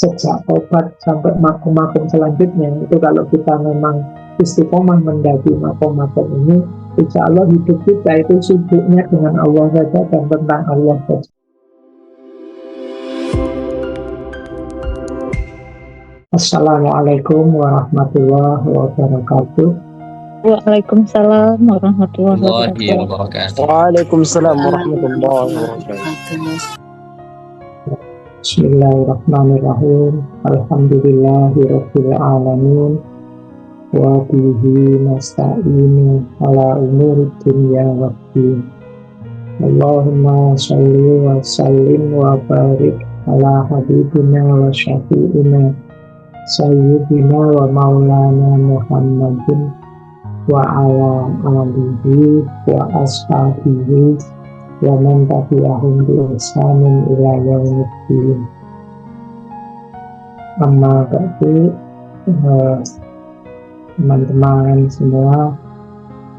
sejak tobat sampai makom-makom selanjutnya itu kalau kita memang istiqomah mendaki makom-makom ini, insya Allah hidup kita itu sibuknya dengan Allah saja dan tentang Allah saja. Assalamualaikum warahmatullahi wabarakatuh. Waalaikumsalam warahmatullahi wabarakatuh. Waalaikumsalam warahmatullahi wabarakatuh. Bismillahirrahmanirrahim. Alhamdulillahirabbil alamin. Wa bihi nasta'inu ala umuri dunya waddin. Allahumma shalli wa sallim wa barik ala habibina wa syafi'ina sayyidina wa maulana Muhammadin wa ala alihi wa ashabihi wa man tabi'ahum bi ihsanin ila yaumiddin. Amma ba'du, teman-teman semua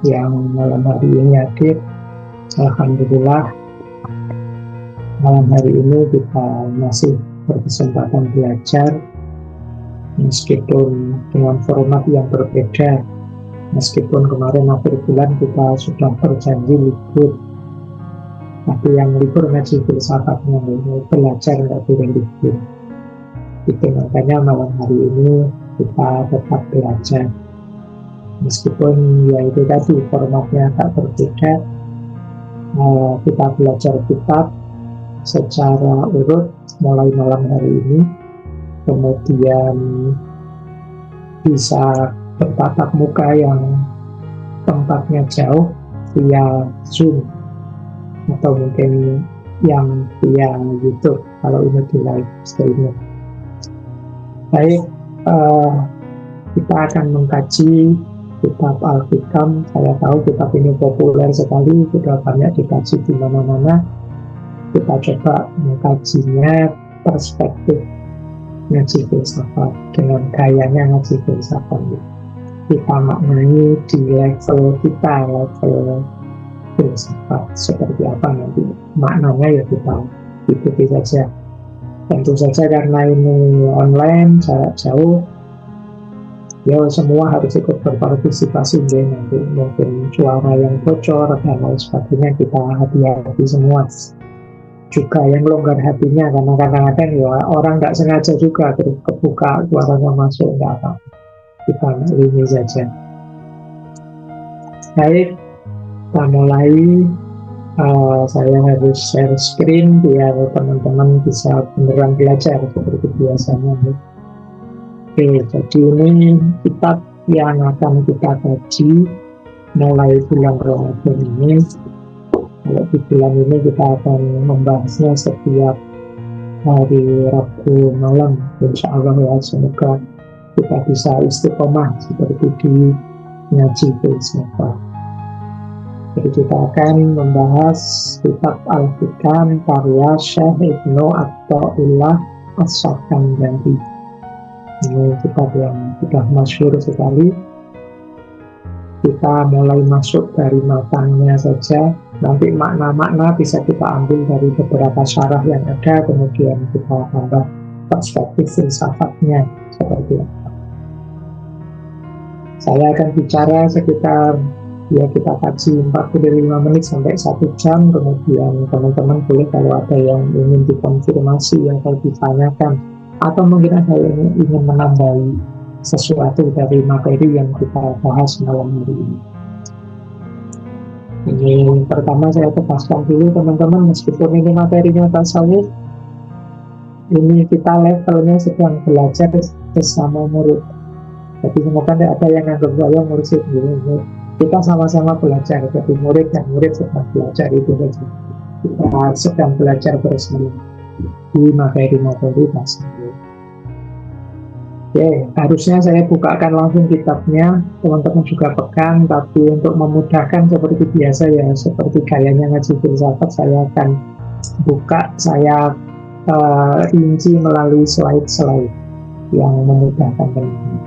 yang malam hari ini hadir, alhamdulillah malam hari ini kita masih berkesempatan belajar meskipun dengan format yang berbeda. Meskipun kemarin akhir bulan kita sudah berjanji libur, tapi yang libur ngaji filsafatnya, belajar nggak boleh libur. Itu makanya malam hari ini kita tetap belajar. Meskipun ya itu tadi formatnya agak berbeda, kita belajar kitab secara urut mulai malam hari ini, kemudian bisa bertatap muka yang tempatnya jauh via Zoom atau mungkin yang via YouTube kalau ini di live streaming. Baik, kita akan mengkaji kitab Al-Hikam. Saya tahu kitab ini populer sekali, sudah banyak dikaji di mana-mana. Kita coba mengkajinya perspektif ngaji filsafat dengan gayanya ngaji filsafat. Kita maknai di level kita, level filsafat seperti apa nanti maknanya, ya kita ikuti saja. Tentu saja karena ini online, jarak jauh, ya semua harus ikut berpartisipasi. Nanti mungkin suara yang bocor dan lain sebagainya kita hati-hati semua. Juga yang longgar hatinya, karena kadang-kadang ya orang nggak sengaja juga terus kebuka suaranya masuk, nggak apa-apa, kita maklumi saja. Baik, kita mulai. Saya harus share screen biar teman-teman bisa beneran belajar seperti biasanya. Oke, jadi ini kitab yang akan kita kaji mulai bulan Ramadan ini. Kalau di bulan ini kita akan membahasnya setiap hari Rabu malam, insya Allah ya. Semoga kita bisa istiqomah seperti di ngaji filsafat. Jadi kita akan membahas kitab Al-Hikam karya Syekh Ibnu Atha'illah As-Sakandari. Ini kitab yang sudah masyhur sekali. Kita mulai masuk dari matanya saja. Nanti makna-makna bisa kita ambil dari beberapa syarah yang ada, kemudian kita tambah perspektif filsafatnya seperti apa. Saya akan bicara sekitar, ya kita kaji 45 menit sampai 1 jam, kemudian teman-teman boleh kalau ada yang ingin dikonfirmasi atau ditanyakan, atau mungkin ada yang ingin menambahi sesuatu dari materi yang kita bahas malam hari ini. Ini pertama saya tegaskan dulu teman-teman, meskipun ini materinya tasawuf, ini kita levelnya sedang belajar bersama murid. Jadi semoga tidak ada yang anggap saya mursyid gitu. Kita sama-sama belajar, jadi murid dan murid sedang belajar, itu saja. Kita sedang belajar bersama di materi-materi tasawuf. Oke, harusnya saya bukakan langsung kitabnya, teman-teman juga pegang, tapi untuk memudahkan seperti biasa ya, seperti gayanya ngaji filsafat, saya akan buka, saya rinci melalui slide-slide yang memudahkan teman-teman.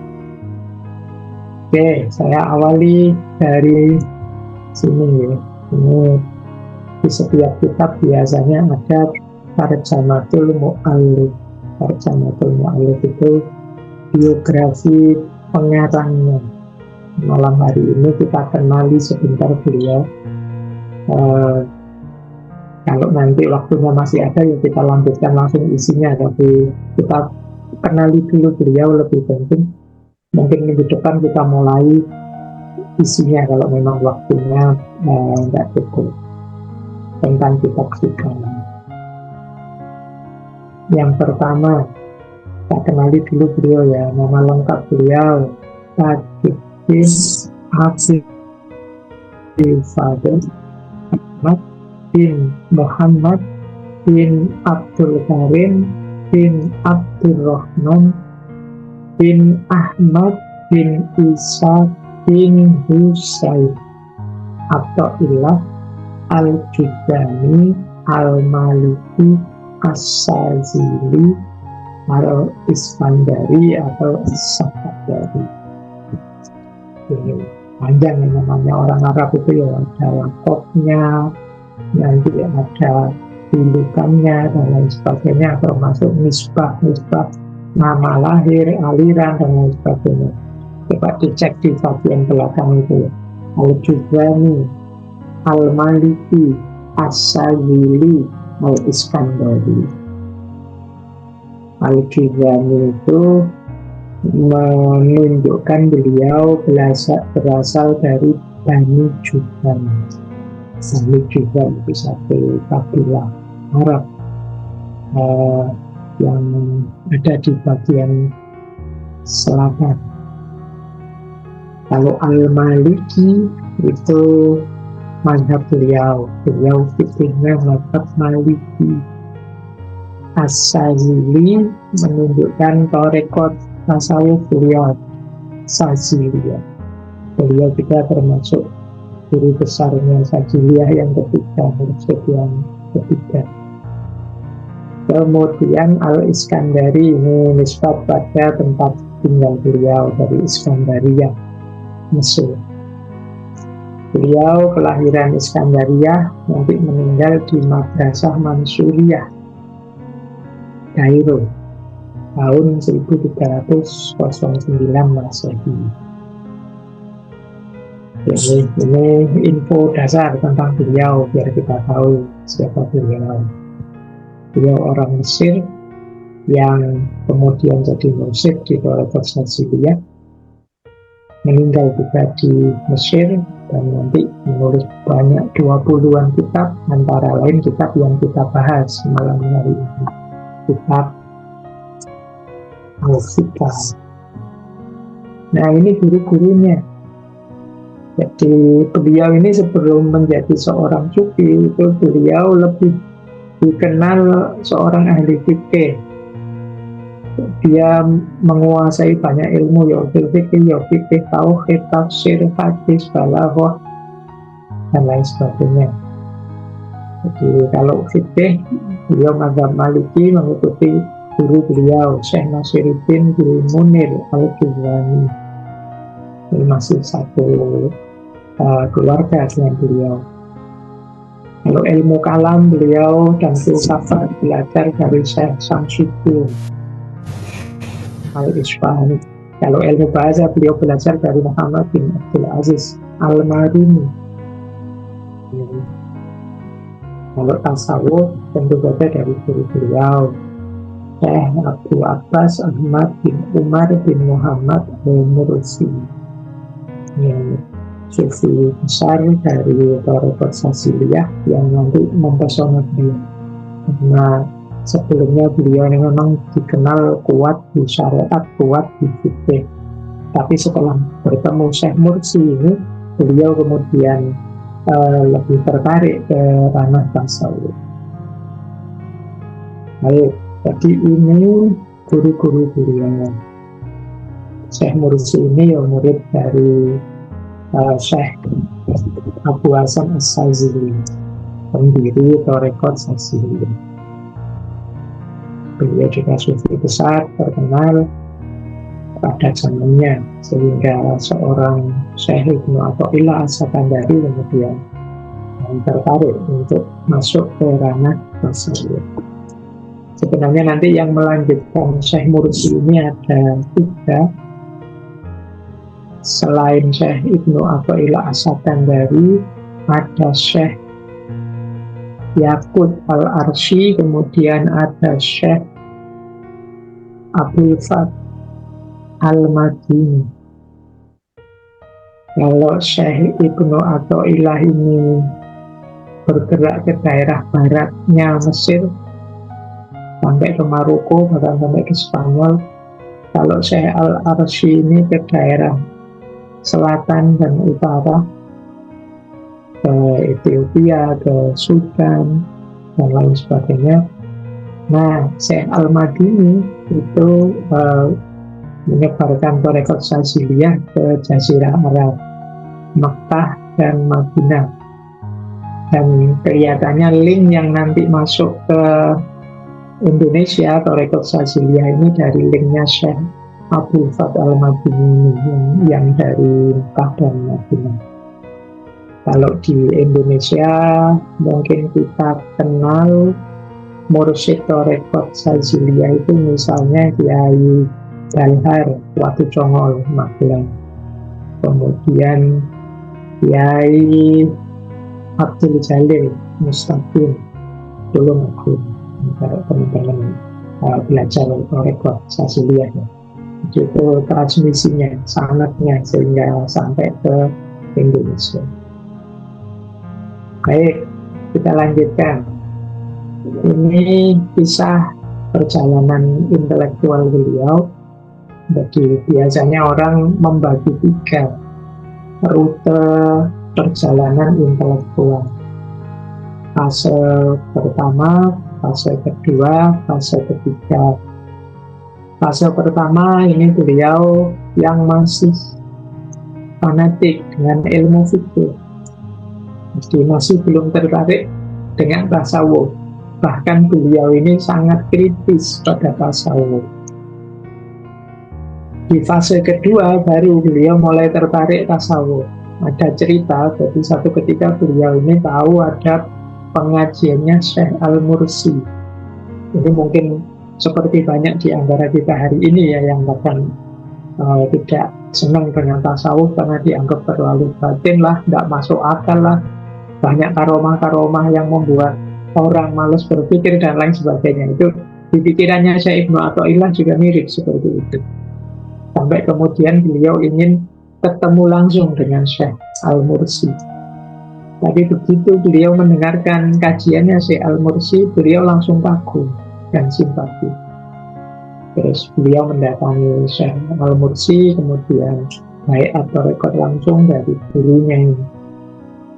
Oke, saya awali dari sini ya. Ini di setiap kitab biasanya ada tarjamatul mu'allif. Tarjamatul Mu'allif itu biografi pengarangnya. Malam hari ini kita kenali sebentar beliau. Kalau nanti waktunya masih ada ya kita lanjutkan langsung isinya, tapi kita kenali dulu beliau lebih penting. Mungkin minggu depan kita mulai isinya kalau memang waktunya tidak cukup tentang kitab kita. Yang pertama kita kenali dulu beliau ya, nama lengkap beliau Tajuddin Abdul Fadil Ahmad bin Muhammad bin Abdul Karim bin Abdul Rahman bin Ahmad bin Isa bin Husain Athaillah Al-Judani Al-Maliki As-Sazili Al-Iskandari atau As-Safadari. Ini panjang ya namanya, orang Arab itu ya, ada lakopnya, nanti ada julukannya dan lain sebagainya, termasuk nisbah, nama lahir, aliran dan lain sebagainya. Coba dicek di bagian belakang itu, Al-Judani Al-Maliki As-Sazili Al-Iskandari. Al-Judani itu menunjukkan beliau berasal dari Bani Judan. Bani Judan itu satu kabilah Arab yang ada di bagian selatan. Kalau Al-Maliki itu mazhab beliau fikihnya mazhab Maliki. As-Sazili menunjukkan tarekat tasawuf beliau Saziliyah. Beliau juga termasuk guru besarnya Saziliyah yang ketiga, murid yang ketiga. Kemudian Al-Iskandari ini nisbat pada tempat tinggal beliau dari Iskandariyah, Mesir. Beliau kelahiran Iskandariyah, nanti meninggal di Madrasah Mansuriyah, Kairo, tahun 1309 Masehi. Ini info dasar tentang beliau biar kita tahu siapa beliau. Beliau orang Mesir yang kemudian jadi mursyid di Tarekat Saziliyah, meninggal juga di Mesir dan nanti menulis banyak 20-an kitab, antara lain kitab yang kita bahas malam hari ini, kitab Al-Hikam. Nah, ini guru-gurunya. Jadi beliau ini sebelum menjadi seorang sufi itu beliau lebih dikenal seorang ahli fikih. Dia menguasai banyak ilmu, ya fikih, tauhid, tafsir, hadis, balaghah dan lain sebagainya. Jadi kalau fikih, beliau mazhab Maliki mengikuti guru beliau Syekh Nasiruddin bin Munir Al-Juzani. Ini masih satu keluarga dengan beliau. Kalau ilmu kalam beliau dan filsafat belajar dari Syekh Samsuddin Al-Isfahani. Kalau ilmu bahasa beliau belajar dari Muhammad bin Abdul Aziz Al-Maruni. Kalau tasawuf tentu saja dari guru beliau Syekh Abdul Abbas Ahmad bin Umar bin Muhammad Al-Mursi, yang sufi besar dari Tarekat Saziliyah yang nanti mempesona beliau. Karena sebelumnya beliau ini memang dikenal kuat di syariat, kuat di fikih. Tapi setelah bertemu Syekh Mursi ini, beliau kemudian lebih tertarik ke ranah tasawuf. Baik, jadi ini guru-guru beliau. Syekh Mursi ini ya murid dari Syekh Abu Hasan As-Sazili, pendiri Tarekat Saziliyah. Beliau juga sufi besar terkenal pada zamannya, sehingga seorang Syekh Ibnu Athaillah As-Sakandari kemudian tertarik untuk masuk ke ranah tasawuf. Sebenarnya nanti yang melanjutkan Syekh Mursi ini ada 3. Selain Syekh Ibnu Athaillah As-Sakandari, ada Syekh Yaqut Al-Arsy, kemudian ada Syekh Abdul Fath Al-Madini. Kalau Syekh Ibnu Athaillah ini bergerak ke daerah baratnya Mesir sampai ke Maroko, bahkan sampai ke Spanyol. Kalau Syekh Al-Arsy ini ke daerah selatan dan utara, ke Ethiopia, ke Sudan, dan lain sebagainya. Nah, Syekh Al-Madini itu menyebarkan Thariqat Syadziliyah ke Jazirah Arab, Makkah dan Madinah. Dan kelihatannya link yang nanti masuk ke Indonesia, Thariqat Syadziliyah ini dari linknya Syekh Abdul Fath Al-Madini yang dari Makkah dan Madinah. Kalau di Indonesia mungkin kita kenal mursyid Thariqat Syadziliyah itu misalnya Kiai Dalhar Watu Congol Magelang, kemudian Kiai Abdul Jalil Mustaqim Tulungagung. Kalau teman-teman belajar Thariqat Syadziliyah, itu transmisinya, sanadnya sehingga sampai ke Indonesia. Baik, kita lanjutkan. Ini kisah perjalanan intelektual beliau. Jadi biasanya orang membagi 3 rute perjalanan intelektual. Fase pertama, fase kedua, fase ketiga. Fase pertama ini beliau yang masih fanatik dengan ilmu fikih. Jadi masih belum tertarik dengan tasawuf. Bahkan beliau ini sangat kritis pada tasawuf. Di fase kedua baru beliau mulai tertarik tasawuf. Ada cerita, jadi satu ketika beliau ini tahu ada pengajiannya Syekh Al-Mursi. Ini mungkin seperti banyak di antara kita hari ini ya, yang bahkan tidak senang dengan tasawuf karena dianggap terlalu batin lah, tidak masuk akal lah, banyak karomah-karomah yang membuat orang malas berpikir dan lain sebagainya. Itu di pikirannya Syekh Ibnu Athaillah juga mirip seperti itu. Sampai kemudian beliau ingin ketemu langsung dengan Syekh Al-Mursi. Tapi begitu beliau mendengarkan kajiannya Syekh Al-Mursi, beliau langsung kagum dan simpati. Terus beliau mendatangi Syekh Al-Mursi, kemudian baiat thariqat langsung dari gurunya ini.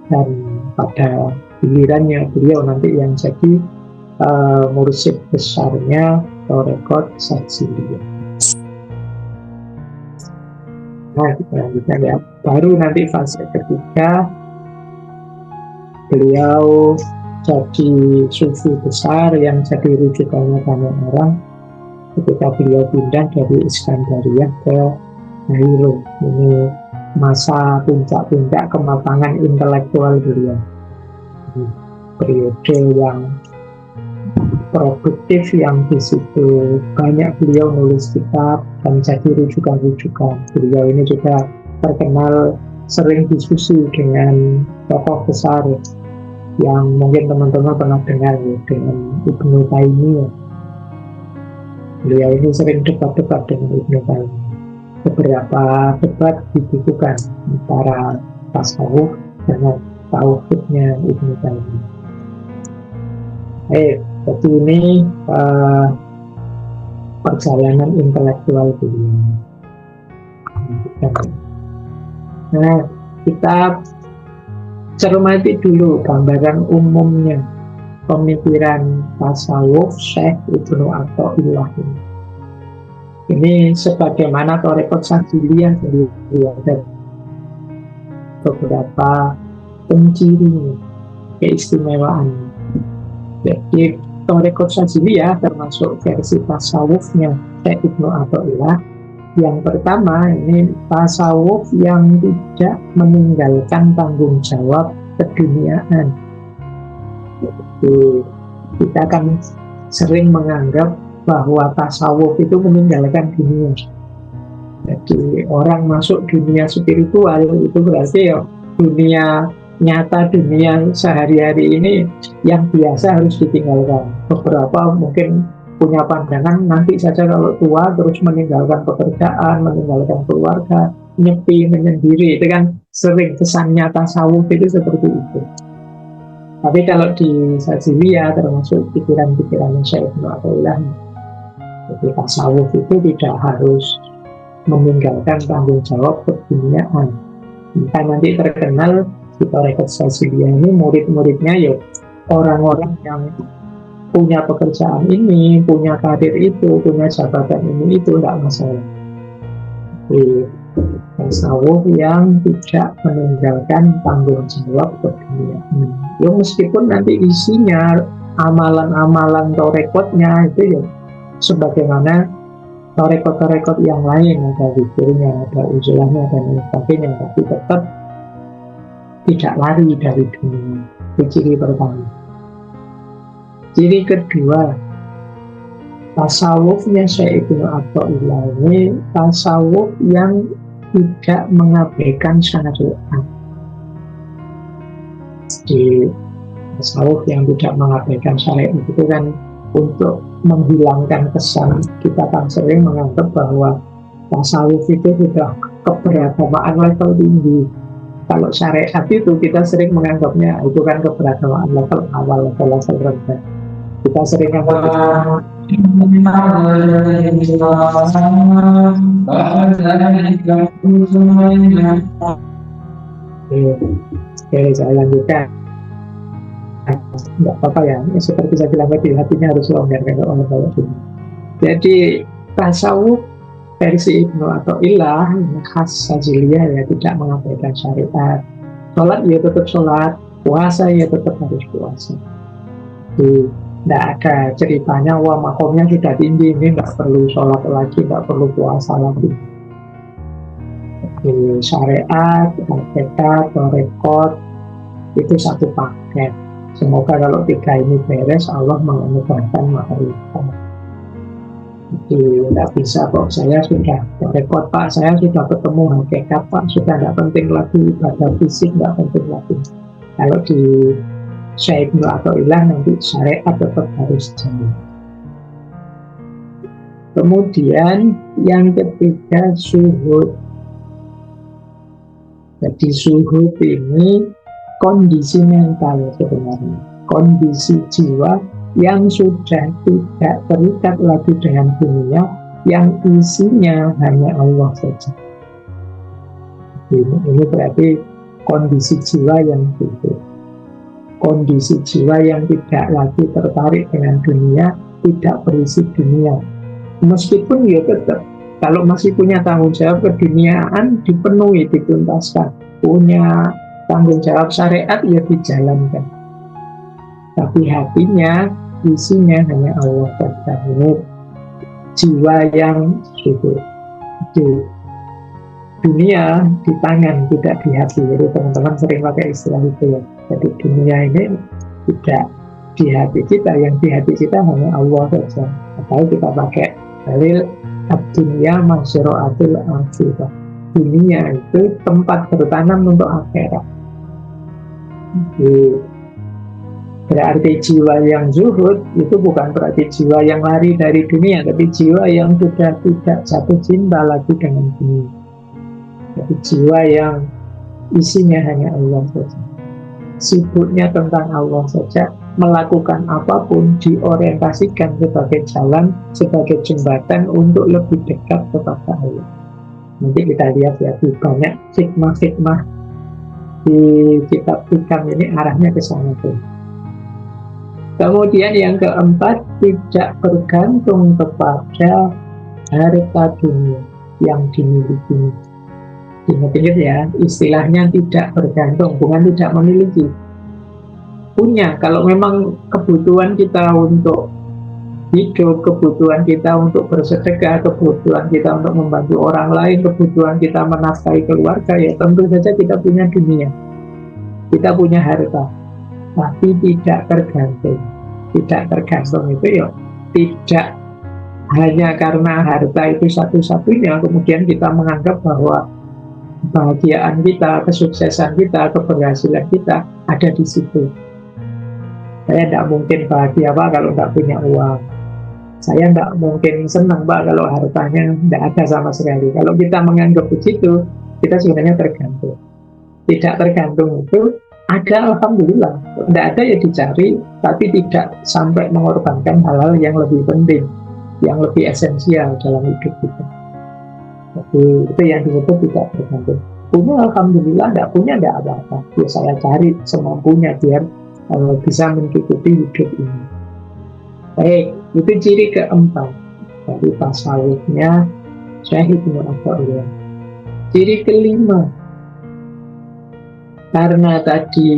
Dan pada gilirannya beliau nanti yang jadi mursyid besarnya Thariqat Syadziliyah. Nah, kita lihat baru nanti fase ketiga beliau jadi sufi besar yang jadi rujukannya banyak orang ketika beliau pindah dari Iskandariyah ke Kairo. Ini masa puncak-puncak kematangan intelektual beliau, periode yang produktif, yang di situ banyak beliau nulis kitab dan jadi rujukan-rujukan. Beliau ini juga terkenal sering diskusi dengan tokoh besar yang mungkin teman-teman pernah dengar ya, dengan Ibnu Taimiyah. Beliau ini sering debat-debat dengan Ibnu Taimiyah. Beberapa debat dibukukan antara tasawuf dengan tauhidnya Ibnu Taimiyah. Jadi ini perjalanan intelektual beliau. Nah, kita cermati dulu gambaran umumnya pemikiran tasawuf Syekh Ibnu Athaillah ini. Ini sebagaimana Thariqat Syadziliyah beliau ada beberapa pencirinya, keistimewaannya. Jadi Thariqat Syadziliyah termasuk versi tasawufnya Syekh Ibnu Athaillah. Yang pertama, ini tasawuf yang tidak meninggalkan tanggung jawab keduniaan. Jadi kita akan sering menganggap bahwa tasawuf itu meninggalkan dunia. Jadi orang masuk dunia spiritual itu berarti ya dunia nyata, dunia sehari-hari ini yang biasa harus ditinggalkan. Beberapa mungkin punya pandangan nanti saja kalau tua terus meninggalkan pekerjaan, meninggalkan keluarga, nyepi, menyendiri. Itu kan sering kesannya tasawuf itu seperti itu. Tapi kalau di Sajiliyah termasuk pikiran-pikiran Syekh Ibnu Athaillah, jadi tasawuf itu tidak harus meninggalkan tanggung jawab keduniaan. Jika nanti terkenal di Tarekat Sajiliyah ini murid-muridnya ya orang-orang yang punya pekerjaan ini, punya karir itu, punya jabatan ini itu tidak masalah. Jadi tasawuf yang tidak meninggalkan tanggung jawab keduniaan. Ya meskipun nanti isinya amalan-amalan tarekatnya itu ya sebagaimana tarekat-tarekat yang lain, ada zikirnya, ada uzulahnya dan lain sebagainya, tapi tetap tidak lari dari dunia. Itu ciri pertama. Ciri kedua, tasawufnya Syekh Ibnu Athaillah ini tasawuf yang tidak mengabaikan syariat. Jadi tasawuf yang tidak mengabaikan syariat itu kan untuk menghilangkan kesan, kita kan sering menganggap bahwa tasawuf itu sudah keberagamaan level tinggi. Kalau syariat itu kita sering menganggapnya itu kan keberagamaan level awal, level rendah. Kita sering menganggap Oke, saya lanjutkan. Tidak apa-apa ya, seperti saya bilang tadi, hatinya harus longgar kalau orang bawa ini. Jadi tasawuf versi Ibnu Athaillah khas Sajiliyah ya tidak mengabaikan syariat. Sholat ya tetap sholat, puasa ya tetap harus puasa. Jadi tidak ada ceritanya wah makomnya sudah tinggi ini tidak perlu sholat lagi, tidak perlu puasa lagi. Jadi syariat, hakikat, tarekat itu satu paket. Semoga kalau tiga ini beres, Allah menganugerahkan makrifat. Jadi tidak bisa kok saya sudah rekod Pak, saya sudah ketemu hakikat Pak, sudah tidak penting lagi ibadah fisik, tidak penting lagi. Kalau di Syekh Ibnu Athaillah nanti syariat tetap harus jalan. Kemudian yang ketiga zuhud. Jadi zuhud ini kondisi mental sebenarnya, kondisi jiwa yang sudah tidak terikat lagi dengan dunia, yang isinya hanya Allah saja. Ini berarti kondisi jiwa yang zuhud, kondisi jiwa yang tidak lagi tertarik dengan dunia, tidak berisi dunia. Meskipun ya tetap kalau masih punya tanggung jawab keduniaan dipenuhi, dituntaskan, punya tanggung jawab syariat ya dijalankan, tapi hatinya isinya hanya Allah saja. Ini jiwa yang zuhud. Di dunia di tangan, tidak di hati. Jadi teman-teman sering pakai istilah itu ya. Jadi dunia ini tidak di hati kita, yang di hati kita hanya Allah saja. Atau kita pakai dalil ad-dunya masyru'atul akhirah. Dunia itu tempat bertanam untuk akhirat. Berarti jiwa yang zuhud itu bukan berarti jiwa yang lari dari dunia, tapi jiwa yang sudah tidak jatuh cinta lagi dengan dunia. Jadi jiwa yang isinya hanya Allah saja, sibuknya tentang Allah saja, melakukan apapun diorientasikan sebagai jalan, sebagai jembatan untuk lebih dekat kepada Allah. Nanti kita lihat ya, di banyak hikmah-hikmah di kitab hikam ini arahnya ke sana tuh. Kemudian yang keempat, tidak bergantung kepada harta dunia yang dimiliki. Ingat-ingat ya, istilahnya tidak bergantung, bukan tidak memiliki. Punya, kalau memang kebutuhan kita untuk hidup, kebutuhan kita untuk bersedekah, kebutuhan kita untuk membantu orang lain, kebutuhan kita menafkahi keluarga, ya tentu saja kita punya dunia, kita punya harta, tapi tidak tergantung. tidak tergantung itu ya tidak hanya karena harta itu satu-satunya kemudian kita menganggap bahwa kebahagiaan kita, kesuksesan kita, keberhasilan kita ada di situ. Saya tidak mungkin bahagia Pak kalau tidak punya uang. Saya tidak mungkin senang Pak kalau hartanya tidak ada sama sekali. Kalau kita menganggap begitu, kita sebenarnya tergantung. Tidak tergantung itu ada, alhamdulillah. Tidak ada ya dicari, tapi tidak sampai mengorbankan hal-hal yang lebih penting, yang lebih esensial dalam hidup kita. Jadi itu yang disebut tidak tergantung. Punya alhamdulillah, tidak punya tidak apa-apa. Ya saya cari semampunya biar bisa mencukupi hidup ini. Baik, itu ciri keempat dari tasawufnya Syekh Ibnu Athaillah. Ciri kelima, karena tadi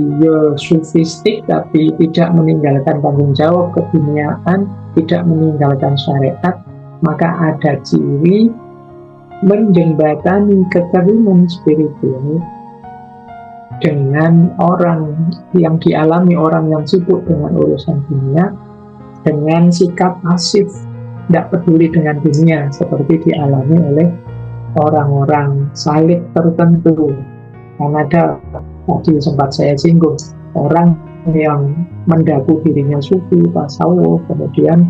sufistik tapi tidak meninggalkan tanggung jawab keduniaan, tidak meninggalkan syariat, maka ada ciri menjembatani kekeringan spiritual dengan orang yang dialami orang yang sibuk dengan urusan dunia, dengan sikap pasif, tidak peduli dengan dunia seperti dialami oleh orang-orang salib tertentu. Karena ada tadi sempat saya singgung orang yang mendaku dirinya sufi, tasawuf, kemudian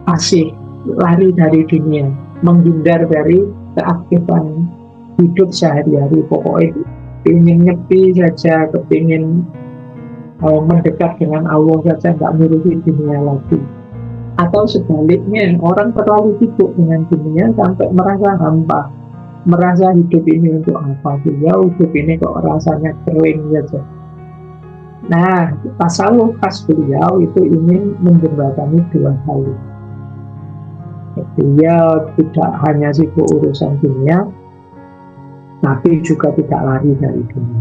pasif, lari dari dunia, menghindar dari keaktifan hidup sehari-hari. Pokoknya ingin nyepi saja, kepingin mendekat dengan Allah saja, nggak ngurusi dunia lagi. Atau sebaliknya, orang terlalu sibuk dengan dunia sampai merasa hampa, merasa hidup ini untuk apa sih? Ya hidup ini kok rasanya kering saja. Nah, tasawuf khas beliau itu ingin menjembatani dua hal. Dia tidak hanya sibuk urusan dunia, tapi juga tidak lari dari dunia.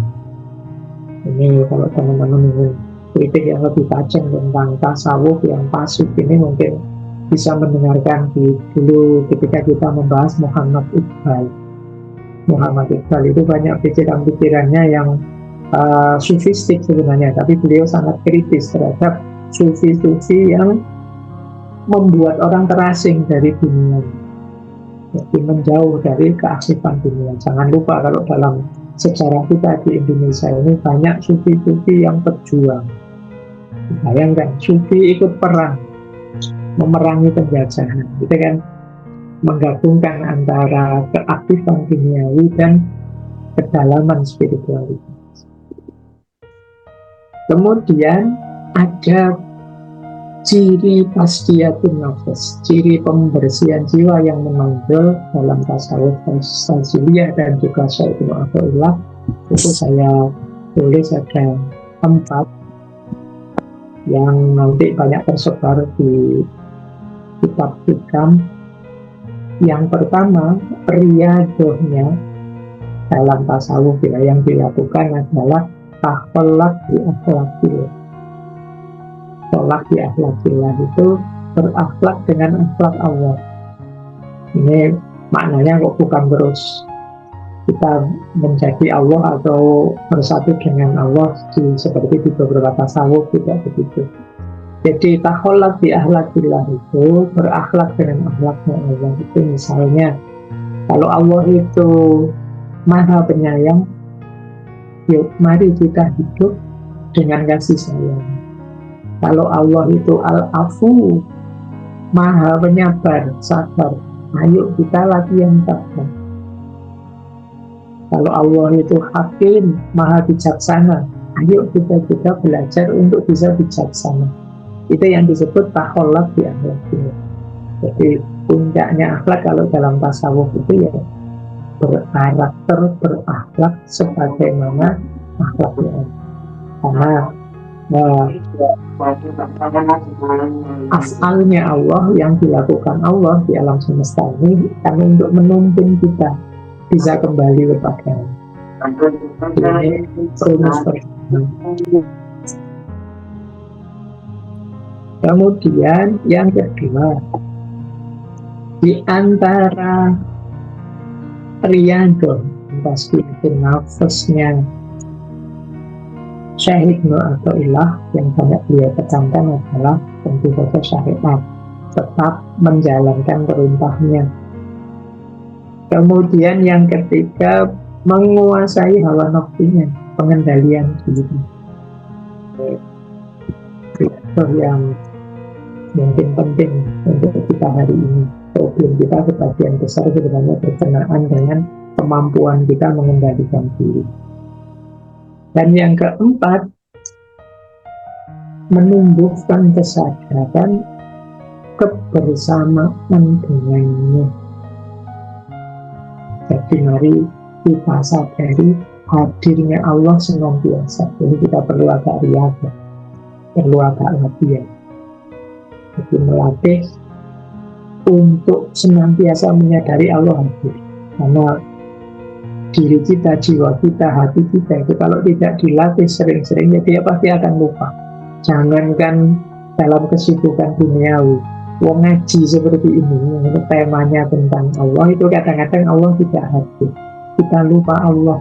Ini kalau teman-teman ingin kritik yang lebih tajam tentang tasawuf yang pasif ini mungkin bisa mendengarkan dulu ketika kita membahas Muhammad Iqbal. Muhammad Iqbal itu banyak pikiran-pikirannya yang sufistik sebenarnya, tapi beliau sangat kritis terhadap sufi-sufi yang membuat orang terasing dari dunia, jadi menjauh dari keaktifan dunia. Jangan lupa kalau dalam sejarah kita di Indonesia ini banyak sufi-sufi yang berjuang. Bayangkan, sufi ikut perang, memerangi penjajahan, gitu kan, menggabungkan antara keaktifan duniawi dan kedalaman spiritualitas. Kemudian ada ciri tasqiyatun nafas, ciri pembersihan jiwa yang menonjol dalam tasawuf Taziliyah dan juga Syekh Ibnu Athaillah. Itu saya tulis ada 4 yang nanti banyak tersebar di kitab hikam. Yang pertama, riyadohnya dalam tasawuf ya, yang dilakukan adalah akhlak di akhlakillah. Akhlak di akhlakillah itu berakhlak dengan akhlak Allah. Ini maknanya kok bukan terus kita menjadi Allah atau bersatu dengan Allah seperti di beberapa tasawuf, tidak begitu. Jadi takholak di akhlakillah itu berakhlak dengan akhlaknya Allah. Itu misalnya kalau Allah itu Maha Penyayang, yuk mari kita hidup dengan kasih sayang. Kalau Allah itu Al-Afu, Maha Penyabar, sabar, ayo kita latihan sabar. Kalau Allah itu Hakim, Maha Bijaksana, ayo kita juga belajar untuk bisa bijaksana. Itu yang disebut takholak di akhlakillah. Jadi puncaknya akhlak kalau dalam tasawuf itu ya berkarakter, berakhlak sebagaimana akhlaknya Allah. Af'alnya Allah yang dilakukan Allah di alam semesta ini karena untuk menuntun kita bisa kembali kepada ini rumus pertama. Kemudian yang kedua, di antara riyadhah tasqiyatun nafasnya Syekh Ibnu Athaillah yang banyak beliau tekankan adalah tentu saja syariat, tetap menjalankan perintahnya. Kemudian yang ketiga, menguasai hawa nafsunya, pengendalian diri. Itu yang mungkin penting untuk kita hari ini. Problem kita sebagian besar sebenarnya berkenaan dengan kemampuan kita mengendalikan diri. Dan yang keempat, menumbuhkan kesadaran kebersamaan dengannya. Jadi mari kita sadari hadirnya Allah senantiasa. Jadi kita perlu agak riadah, perlu agak latihan. Jadi melatih untuk senantiasa menyadari Allah hadir. Karena diri kita, jiwa kita, hati kita itu kalau tidak dilatih sering-sering, ya dia pasti akan lupa. Jangankan dalam kesibukan duniawi, wong ngaji seperti ini, temanya tentang Allah, itu kadang-kadang Allah tidak hadir. Kita lupa Allah.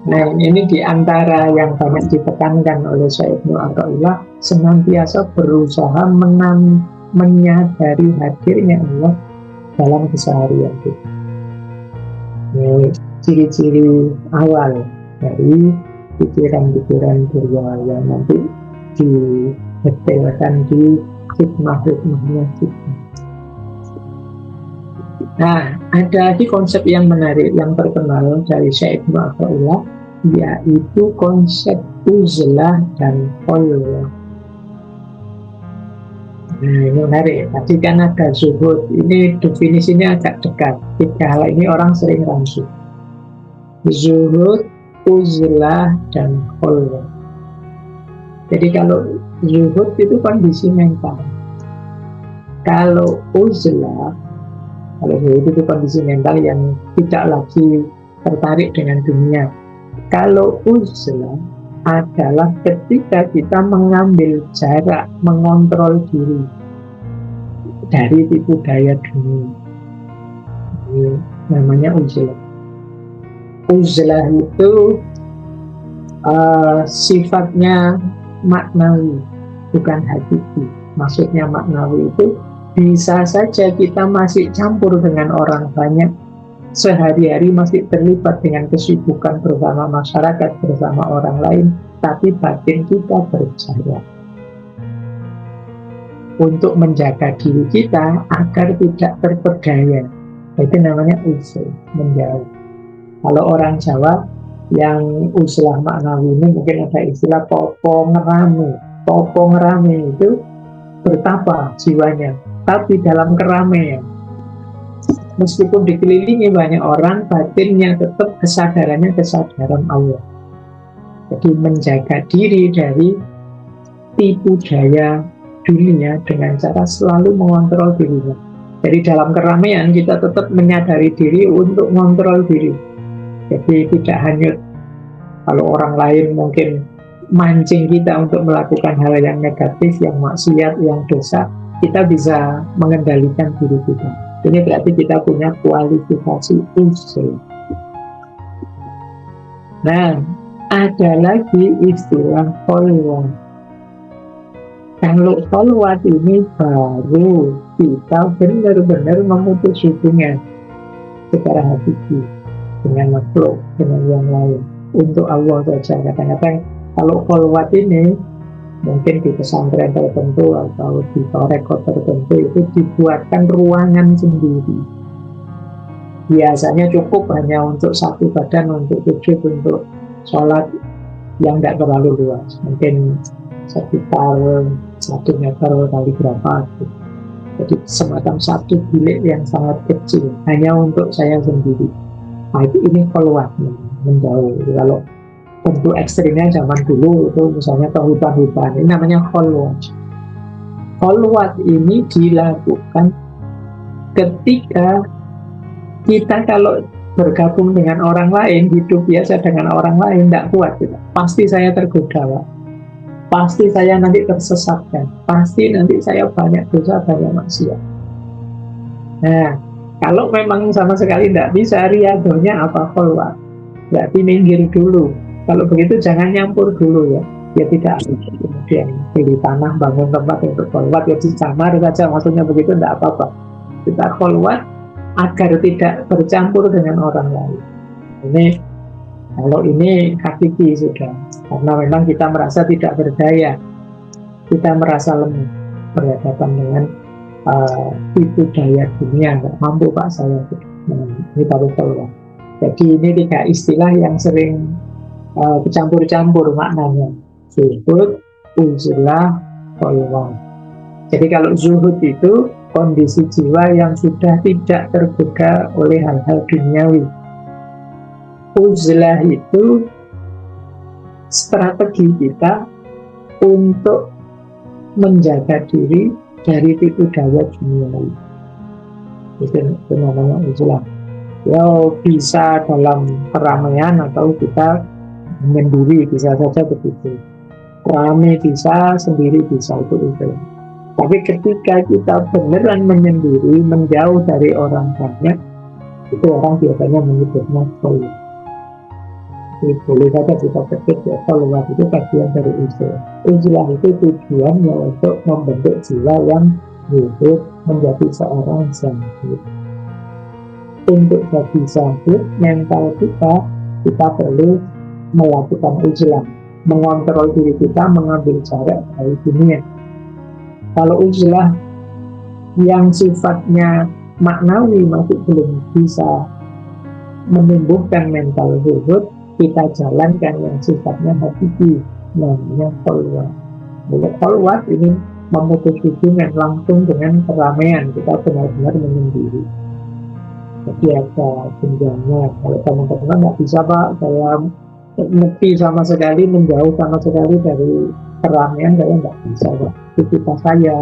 Nah, ini diantara yang banyak ditekankan oleh Syekh Ibnu Athaillah, senantiasa berusaha menyadari hadirnya Allah dalam keseharian kita. Ini ciri-ciri awal dari pikiran-pikiran Buria yang nanti didetailkan di hikmah-hikmahnya kita. Nah, ada lagi konsep yang menarik, yang terkenal dari Syekh Ibnu Athaillah, yaitu konsep uzlah dan khalwah. Nah, ini menarik. Tadi kan ada zuhud, ini definisinya agak dekat. Tiga hal ini orang sering ragu. Zuhud, uzlah, dan khalwah. Jadi kalau zuhud itu kondisi mental. Kalau uzlah, kalau itu kondisi mental yang tidak lagi tertarik dengan dunia. Kalau uzlah adalah ketika kita mengambil jarak, mengontrol diri dari tipu daya dunia. Ini namanya uzlah. Uzlah itu sifatnya maknawi, bukan hakiki. Maksudnya maknawi itu bisa saja kita masih campur dengan orang banyak, sehari-hari masih terlibat dengan kesibukan bersama masyarakat, bersama orang lain, tapi batin kita berjaya untuk menjaga diri kita agar tidak terperdaya. Itu namanya uzlah, menjauh. Kalau orang Jawa yang uzlah maknawi ini mungkin ada istilah topo ngerame. Topo ngerame itu bertapa jiwanya, tapi dalam keramaian. Meskipun dikelilingi banyak orang, batinnya tetap kesadarannya kesadaran Allah. Jadi menjaga diri dari tipu daya dunia dengan cara selalu mengontrol dirinya. Jadi dalam keramaian kita tetap menyadari diri untuk mengontrol diri. Jadi tidak hanya kalau orang lain mungkin mancing kita untuk melakukan hal yang negatif, yang maksiat, yang dosa, kita bisa mengendalikan diri kita. Ini berarti kita punya kualifikasi uzlah. Nah, ada lagi istilah khalwah. Kalau khalwah ini baru kita benar-benar memutus hubungan secara hakiki dengan makhluk, dengan yang lain. Untuk Allah saja. Kadang-kadang kalau khalwah ini mungkin di pesantren tertentu atau di torekot tertentu itu dibuatkan ruangan sendiri. Biasanya cukup hanya untuk satu badan, untuk sujud, untuk sholat yang tidak terlalu luas. Mungkin sekitar 1 meter kali berapa. Jadi semacam satu bilik yang sangat kecil, hanya untuk saya sendiri. Nah, ini khalwah, menjauh. Kalau bentuk ekstrimnya zaman dulu itu misalnya ke hutan-hutan, ini namanya khalwat. Khalwat ini dilakukan ketika kita kalau bergabung dengan orang lain, hidup biasa dengan orang lain, tidak kuat kita. Pasti saya tergoda, Pak. Pasti saya nanti tersesatkan, pasti nanti saya banyak dosa, banyak maksiat. Nah, kalau memang sama sekali tidak bisa, riadohnya apa? Khalwat. Berarti minggir dulu. Kalau begitu jangan nyampur dulu ya. Ya tidak kemudian beli tanah bangun tempat untuk kholwat ya dicamar saja, maksudnya begitu tidak apa-apa. Kita kholwat agar tidak bercampur dengan orang lain. Kalau ini hakiki sudah, karena memang kita merasa tidak berdaya, kita merasa lemah berhadapan dengan tipu daya dunia, nggak mampu Pak saya. Ini baru keluar. Jadi ini 3 istilah yang sering bercampur-campur maknanya. Zuhud, uzlah, kholwat. Jadi kalau zuhud itu kondisi jiwa yang sudah tidak tergoda oleh hal-hal duniawi. Uzlah itu strategi kita untuk menjaga diri dari tipu daya duniawi. Itu namanya uzlah. Ya bisa dalam keramaian atau kita menyendiri, bisa saja begitu. Ramai bisa, sendiri bisa, itu. Tapi ketika kita beneran menyendiri, menjauh dari orang banyak, itu orang biasanya menyebutnya kholwat. Boleh saja kita petik ya, kholwat itu bagian dari uzlah. Uzlah itu tujuannya untuk membentuk jiwa yang hidup menjadi seorang zahid. Untuk jadi zahid, mental kita perlu melakukan uzlah, mengontrol diri kita, mengambil jarak dari dunia. Kalau uzlah yang sifatnya maknawi masih belum bisa menumbuhkan mental zuhud, kita jalankan yang sifatnya hakiki, namanya kholwat. Kholwat ini memutus hubungan langsung dengan keramaian, kita benar-benar menyendiri. Jadi ada jenjangnya. Kalau teman-teman nggak bisa Pak, saya ngerti sama sekali, menjauh sama sekali dari keramaian, saya nggak bisa Pak. Aktivitas saya,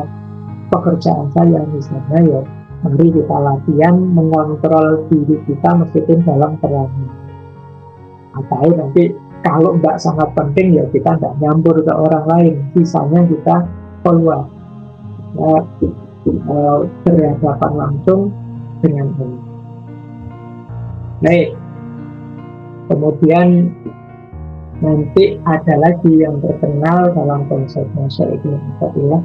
pekerjaan saya misalnya ya, mari kita latihan mengontrol diri kita meskipun dalam keramaian. Atau nanti kalau nggak sangat penting ya kita nggak nyampur ke orang lain, sisanya kita kholwat, berhadapan langsung dengan Allah. Baik, kemudian nanti ada lagi yang terkenal dalam konsep Syekh Ibnu Athaillah,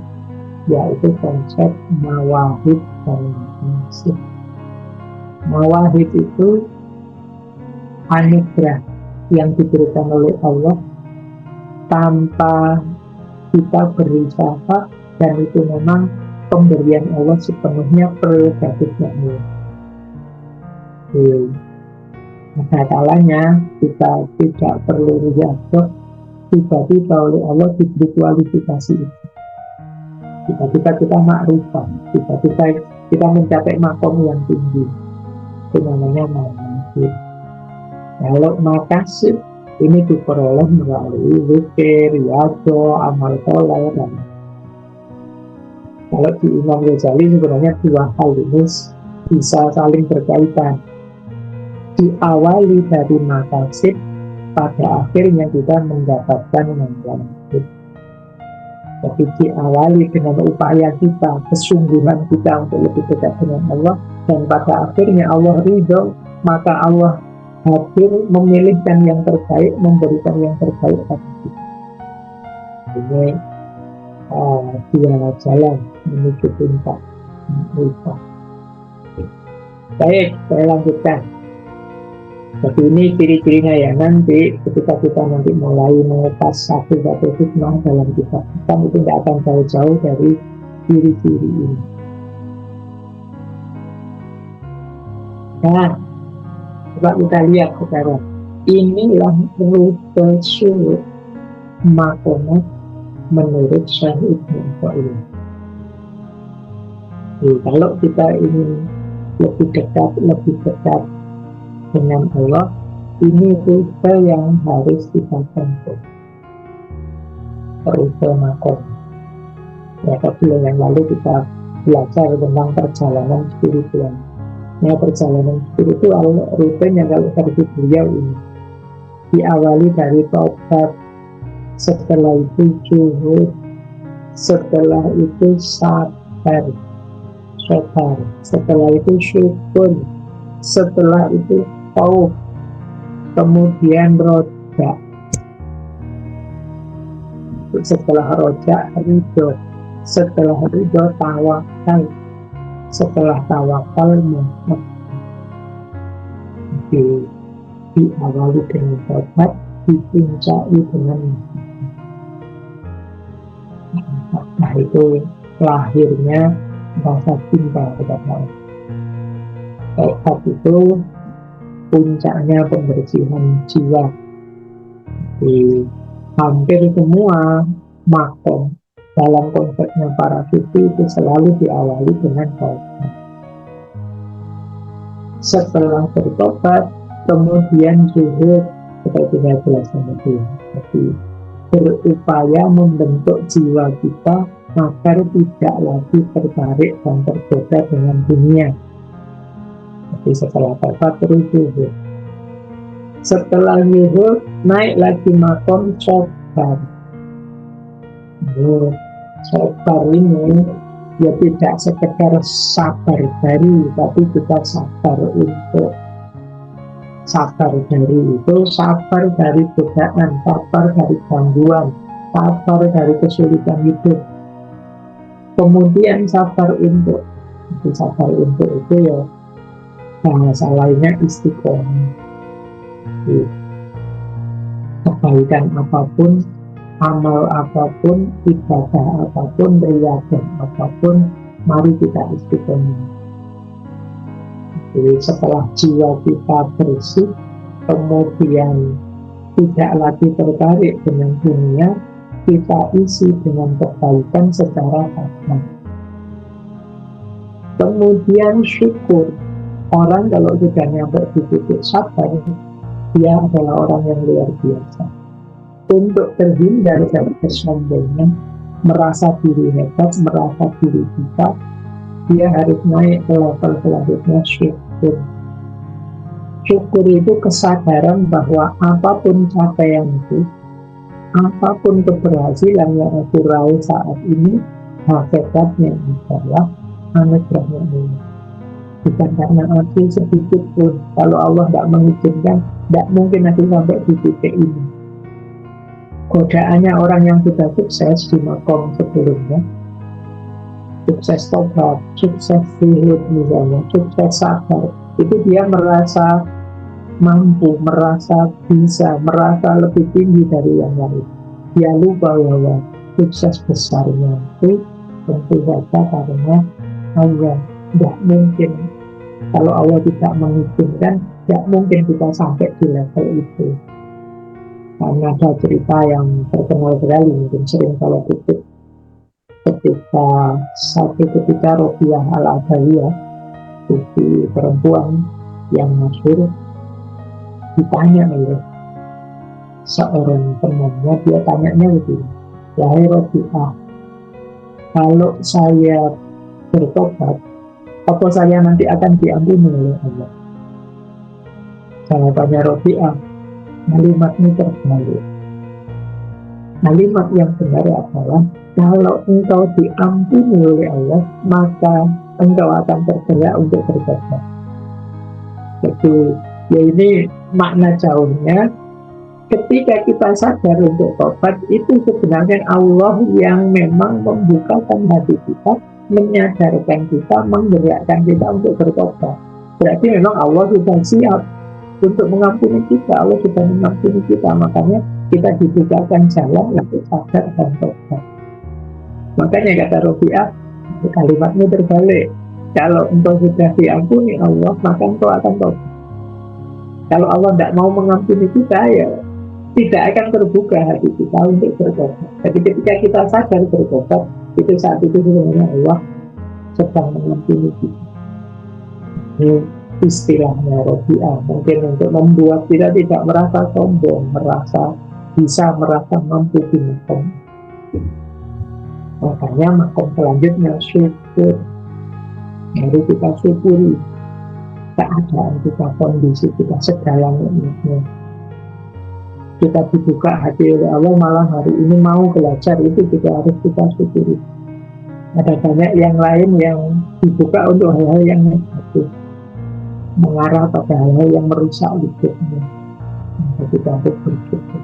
yaitu konsep mawahib dan nasib. Mawahib itu anugerah yang diberikan oleh Allah tanpa kita berusaha, dan itu memang pemberian Allah sepenuhnya, prerogatifnya Allah. Ada kalanya kita tidak perlu riadah, tiba-tiba oleh Allah diberi kualifikasi itu. Tiba-tiba kita makrifah, tiba-tiba kita mencapai makom yang tinggi. Itu namanya mawahib. Kalau makasih ini diperoleh melalui zikir, riyadhah, amal soleh, dan kalau di Imam Ghazali sebenarnya dua hal ini bisa saling berkaitan. Diawali dari makasih, pada akhirnya kita mendapatkan mawahib. Jadi diawali dengan upaya kita, kesungguhan kita untuk lebih dekat dengan Allah, dan pada akhirnya Allah ridho, maka Allah hadir memilihkan yang terbaik, memberikan yang terbaik pada kita. Ini dua jalan menuju puncak. Baik, saya lanjutkan. Jadi ini ciri-cirinya ya, nanti ketika kita nanti mulai mengupas satu-satu hikmah dalam kitab kita, itu tidak akan jauh-jauh dari ciri-ciri ini. Nah, coba kita lihat sekarang. Inilah rute suluk makomat menurut Syekh Ibnu Athaillah. Kalau kita ingin lebih dekat dengan Allah, ini rute yang harus kita tempuh. Rute makom. Ya, bulan yang lalu kita belajar tentang perjalanan spiritual. Nah, perjalanan spiritual rutenya kalau versi beliau ini diawali dari taubat, setelah itu juhud, setelah itu sabar, setelah itu syukur, setelah itu khauf, kemudian roja, setelah roja ridho, setelah ridho tawakal, setelah tawakal mohon. Diawali dengan tobat, dipuncai dengan nah itu lahirnya rasa cinta kepada Allah. Tobat itu puncaknya pembersihan jiwa. Di hampir semua makom dalam konsepnya para sufi itu selalu diawali dengan tobat. Setelah bertobat, kemudian zuhud, seperti saya jelaskan tadi. Jadi berupaya membentuk jiwa kita agar tidak lagi tertarik dan tergoda dengan dunia. Jadi setelah tobat terus zuhud. Setelah zuhud naik lagi makom sabar. Sabar ini ya tidak sekedar sabar dari, tapi kita sabar untuk sabar dari itu, sabar dari godaan, sabar dari gangguan, sabar dari kesulitan hidup. Kemudian sabar untuk itu ya bahasa lainnya istiqomah. Kebaikan apapun, amal apapun, ibadah apapun, riadah apapun, mari kita istiqomah. Jadi setelah jiwa kita bersih, kemudian tidak lagi tertarik dengan dunia, kita isi dengan kebaikan secara akal. Kemudian syukur. Orang kalau sudah nyampe di titik sabar, dia adalah orang yang luar biasa. Untuk terhindar dari kesombongan, merasa diri hebat, merasa diri kita, dia harus naik ke level selanjutnya syukur. Syukur itu kesadaran bahwa apapun capaianku, apapun keberhasilan yang aku raih saat ini, hakikatnya adalah anugerahnya Allah. Bukan karena aku sedikit pun. Kalau Allah tidak mengizinkan, tidak mungkin aku sampai di titik ini. Godaannya orang yang sudah sukses di makom sebelumnya, sukses tobat, sukses zuhud misalnya, sukses sabar, itu dia merasa mampu, merasa bisa, merasa lebih tinggi dari yang lain. Dia lupa bahwa sukses besarnya itu tentu saja karena Allah. Tidak mungkin, kalau Allah tidak mengizinkan, tidak mungkin kita sampai di level itu. Karena ada cerita yang terkenal sekali, mungkin sering kalau kutip. Ketika Robiah Al-Adawiyah, sufi perempuan yang masyhur, ditanya oleh seorang temannya, dia tanyanya begini, wahai Robiah, kalau saya bertobat, apa saya nanti akan diampuni oleh Allah? Jawabannya Robiah, kalimatnya terbalik. Kalimat yang benar adalah, kalau engkau diampuni oleh Allah, maka engkau akan bergerak untuk bertobat. Jadi, ya ini makna jauhnya. Ketika kita sadar untuk tobat, itu sebenarnya Allah yang memang membukakan hati kita, menyadarkan kita, menggerakkan kita untuk bertobat. Berarti memang Allah sudah siap untuk mengampuni kita. Allah sudah mengampuni kita, makanya kita dibukakan jalan untuk sadar dan tobat. Makanya kata Robiah, kalimatnya terbalik. Kalau engkau sudah diampuni Allah, maka engkau akan tobat. Kalau Allah tidak mau mengampuni kita, ya tidak akan terbuka hati kita untuk bertobat. Jadi ketika kita sadar bertobat, itu saat itu sebenarnya Allah sedang mengampuni kita. Ini istilahnya Robiah, mungkin untuk membuat kita tidak merasa sombong, merasa bisa, merasa mampu di makom. Makanya makom selanjutnya syukur. Mari kita syukuri keadaan kita, kondisi kita, segala nikmatnya. Kita dibuka hati oleh Allah, malah hari ini mau belajar, itu juga harus kita syukuri. Ada banyak yang lain yang dibuka untuk hal-hal yang negatif, mengarah pada hal-hal yang merusak hidupnya. Kita harus bersyukur.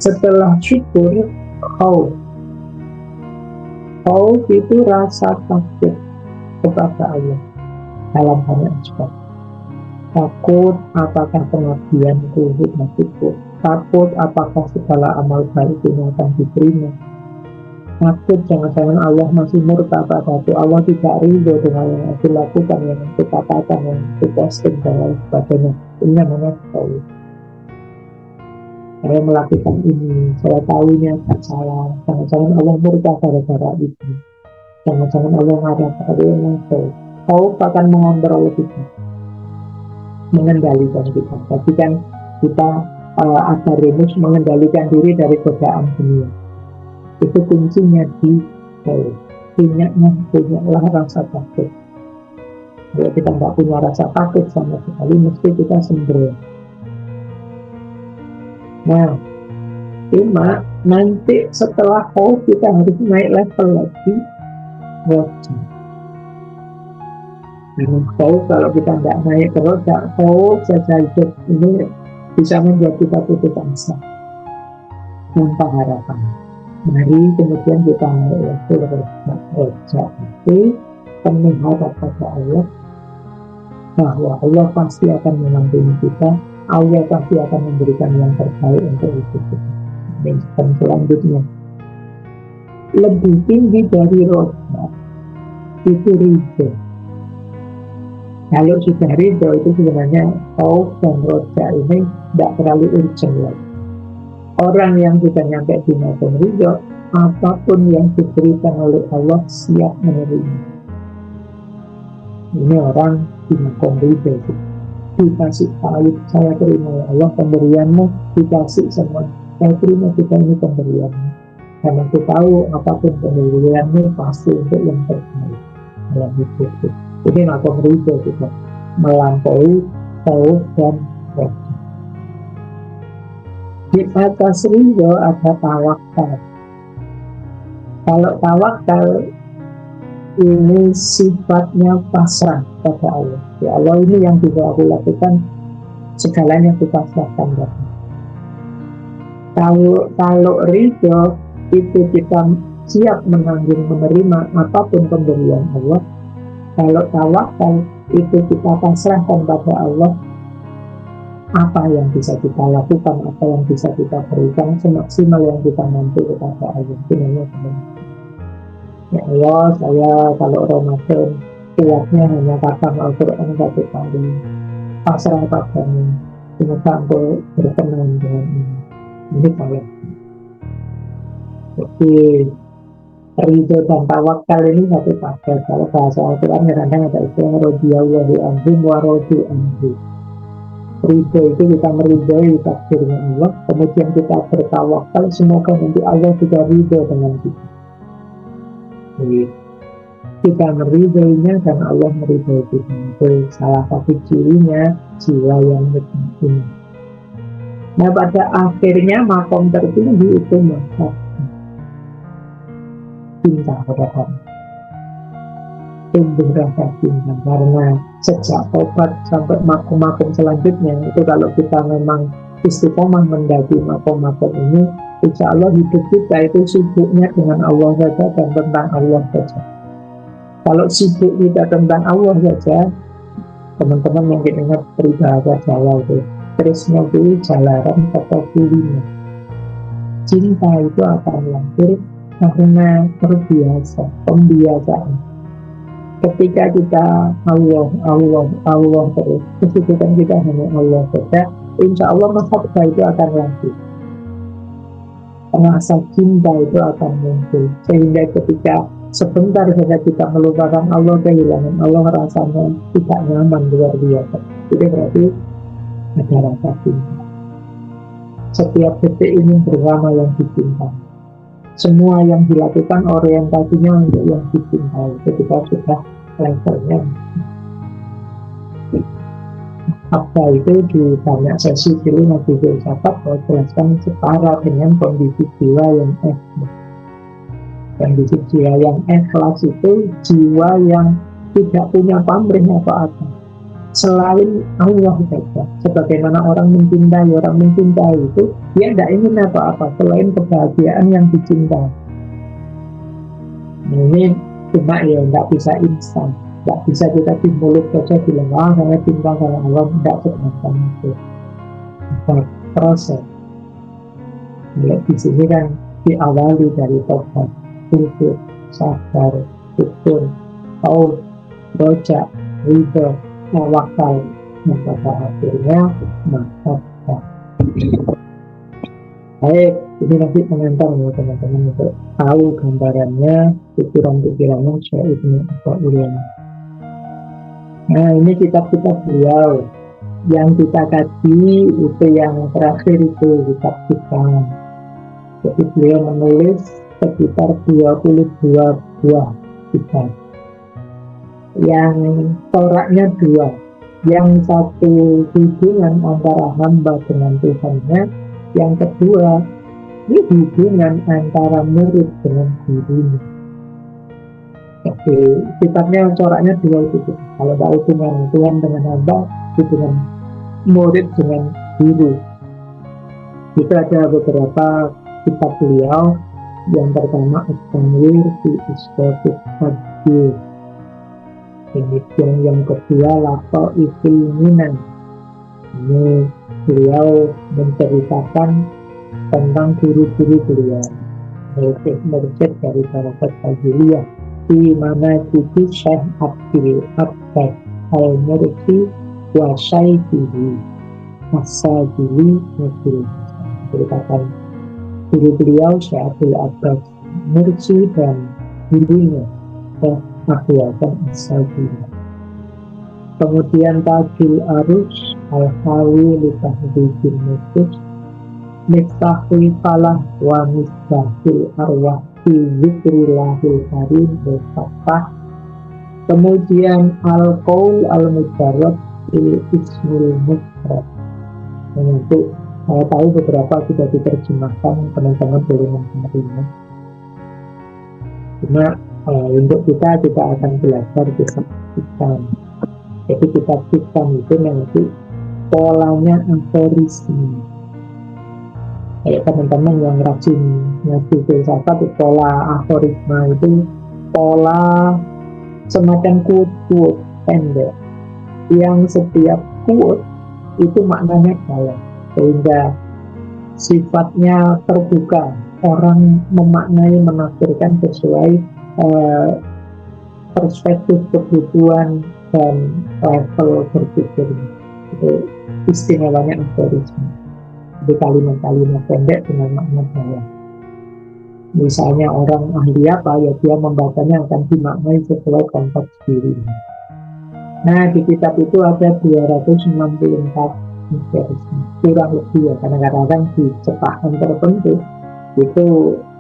Setelah syukur, Khauf itu rasa takut kepada Allah dalam banyak aspek. Takut apakah pengabdianku sudah cukup, takut apakah segala amal baik ini akan diterima, takut jangan-jangan Allah masih murka padaku, Allah tidak ridho dengan yang aku lakukan, yang aku katakan, yang aku posting dan lain sebagainya. Ini namanya tahu. Saya melakukan ini, saya tahu ini agak salah, jangan-jangan Allah murka gara-gara itu, jangan-jangan Allah marah pada yang tahu. Kau akan mengontrol kita, mengendalikan kita. Tapi kan kita ada rumus mengendalikan diri dari godaan dunia. Itu kuncinya di punyalah rasa takut. Kalau kita nggak punya rasa takut sama sekali, mesti kita sembrono. Nah, cuma nanti setelah khauf kita harus naik level lagi roja. Karena khauf kalau kita nggak naik ke roja, khauf saja hidup ini bisa menjadi putus asa tanpa harapan. Mari kemudian kita naik level roja itu penuh harap pada Allah bahwa Allah pasti akan mendampingi kita, Allah pasti akan memberikan yang terbaik untuk hidup kita. Dan selanjutnya lebih tinggi dari roja itu ridho. Kalau sudah ridho itu sebenarnya khauf dan roja ini tidak terlalu urgent lagi. Orang yang sudah nyampe di makom ridho, apapun yang diberikan oleh Allah siap menerima. Ini orang di makom ridho, dikasih tahu, saya terima ya Allah pemberianmu, dikasih semua, saya terima kita ini pemberianmu, karena aku tahu apapun pemberianmu pasti untuk yang terbaik dalam hidupku. Ini makom ridho kita melampaui khauf dan roja. Di atas ridho ada tawakal. Kalau tawakal ini sifatnya pasrah pada Allah. Ya Allah, ini yang bisa aku lakukan, segalanya aku pasrahkan pada. Kalau ridho itu kita siap menanggung menerima apapun pemberian Allah. Kalau tawakal itu kita pasrahkan pada Allah, apa yang bisa kita lakukan, apa yang bisa kita berikan, semaksimal yang kita mampu kepada Allah. Itu namanya. Ya Allah, saya kalau Ramadan kuatnya hanya khatam Al-Quran 1 kali, pasrah padamu, semoga engkau berkenan dengan ini. Ini saya. Jadi ridho dan tawakal ini satu paket. Kalau bahasa Al-Quran kadang-kadang ada istilah radhiyallahu anhum wa radu anhu. Ridho itu kita meridhoi takdirnya Allah, kemudian kita bertawakal semoga nanti Allah juga ridho dengan kita. Jadi, kita meridhoinya dan Allah meridhoi kita. Itu salah satu cirinya jiwa yang mutmain. Nah, pada akhirnya makom tertinggi itu mantap cinta pada Allah, tumbuh rasa cinta. Karena sejak tobat sampai makom-makom selanjutnya itu, kalau kita memang istiqomah mendaki makom-makom ini, insya Allah hidup kita itu sibuknya dengan Allah saja dan tentang Allah saja. Kalau sibuk kita tentang Allah saja, teman-teman mungkin ingat peribahasa Jawa itu, tresno kuwi jalaran teko kulinya. Cinta itu akan lahir karena terbiasa, pembiasaan. Ketika kita Allah terus, kesibukan kita hanya Allah saja, insya Allah mahabbah itu akan lahir, rasa cinta itu akan muncul, sehingga ketika sebentar saja kita melupakan Allah, kehilangan Allah, rasanya tidak nyaman, luar biasa. Itu berarti ada rasa cinta. Setiap detik ini bersama yang dicintai. Semua yang dilakukan orientasinya untuk yang dicintai. Ketika sudah levelnya apa itu, di banyak sesi dulu Nabi Filsafat menjelaskan setara dengan kondisi jiwa yang ikhlas. Kondisi jiwa yang ikhlas itu jiwa yang tidak punya pamrih apa-apa. selain Allah saja. Sebagaimana orang mencintai itu, dia tidak ingin apa-apa selain kebahagiaan yang dicintai. Ini cuma ya tidak bisa instan, tidak bisa kita di mulut saja bilang saya cinta sama Allah, tidak segampang itu. Ada proses. Di sini kan diawali dari tobat, sujud, sabar, syukur, taub, roja, ridho, tawakal, dan pada akhirnya maafkan. Baik, ini nanti pengantar ya teman-teman untuk tahu gambarannya, pikiran-pikirannya Syekh Ibnu Athaillah. Nah, ini kitab-kitab beliau yang kita kaji itu yang terakhir itu kitab kita. Jadi beliau menulis sekitar 22 buah kitab. Yang coraknya dua, yang satu hubungan antara hamba dengan Tuhannya, yang kedua ini hubungan antara murid dengan gurunya. Jadi kitabnya coraknya dua itu. Kalau ada hubungan Tuhan dengan hamba, hubungan murid dengan guru. Itu ada beberapa kitab beliau. Yang pertama At-Tanwir fi Isbatul Hadis. Kemudian yang kedua Lato Ifilminan. Ini beliau menceritakan tentang guru-guru beliau, murid dari Barokat Al-Juliyah, di mana itu Syekh Abdul Abbas Al-Mursi wa Syaifihi As-Sajili Nabil. Ceritakan guru beliau Syekh Abdul Abbas Mursi dan gurunya Syekh Ahyasan As-Sajili. Kemudian Tajul Arus Al-Hawi Litahdidin Nusus Miftahul Falah wa Miftahul Arwah fi Zikrillahil Karim Al-Fatah. Kemudian Al-Qaul Al-Mujarrad fil Ismul Mufrad. Untuk saya tahu beberapa sudah diterjemahkan, teman-teman boleh mencarinya. Cuma untuk kita akan belajar kitab hikam. Jadi kitab hikam itu nanti polanya aforisme. Kayak teman-teman yang rajin ngaji filsafat, pola aforisma itu pola semacam quote pendek yang setiap quote itu maknanya dalam, sehingga sifatnya terbuka, orang memaknai, menafsirkan sesuai perspektif kebutuhan dan level berpikirnya. Itu istimewanya aforisme. Di kalimat-kalimat pendek dengan makna dalam. Misalnya orang ahli apa, ya dia membacanya akan dimaknai sesuai konteks dirinya. Nah, di kitab itu ada 264 versi, kurang lebih ya, karena kadang-kadang di cetakan tertentu itu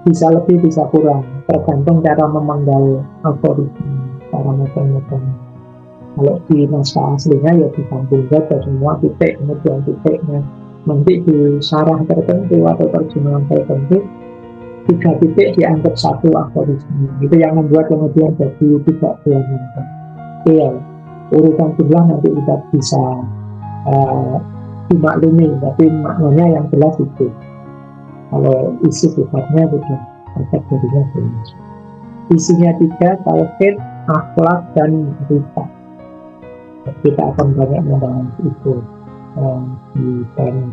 bisa lebih bisa kurang, tergantung cara memanggal aforisme, cara metode. Kalau di naskah aslinya ya disambung saja semua titik, kemudian titiknya. Nanti di syarah tertentu atau terjemahan tertentu 3 titik dianggap satu aforisme. Itu yang membuat kemudian jadi tidak berlanjut. Ya, urutan jumlah nanti kita bisa dimaklumi, tapi maknanya yang jelas itu. Kalau isi sifatnya sudah kategorinya jelas. Isinya 3, tauhid, akhlak, dan berita. Kita akan banyak membahas itu di dalam.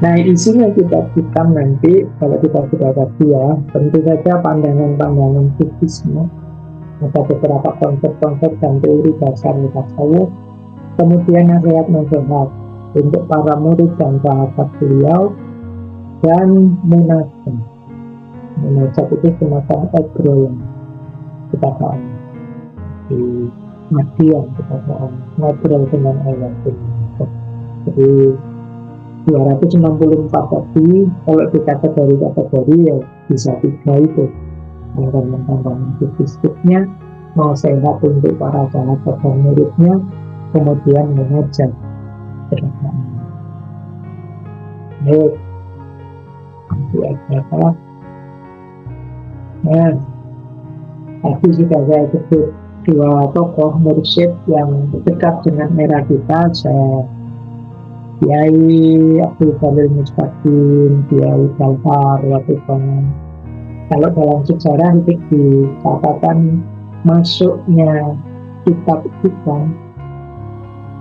Nah, isinya kita hitam nanti kalau kita sudah kaji ya, tentu saja pandangan-pandangan fikisme, ada beberapa konsep-konsep dan teori dasar tasawuf, kemudian nasihat-nasihat untuk para murid dan sahabat beliau, dan munajat. Munajat itu semacam obrolan kita tahu di Madian, kita ngobrol dengan Allah. Jadi 264 tadi, kalau kategori ya bisa 3 itu. Pandangan fikihnya, mau sehat untuk para sahabat dan muridnya, kemudian mengajar. Baik, nah, tadi sudah saya sebut dua tokoh mursyid yang dekat dengan era kita, saya Kiai Abdul Jalil Mustaqim, Kiai Jalfar Latifah. Kalau dalam sejarah itu dikatakan masuknya kitab kita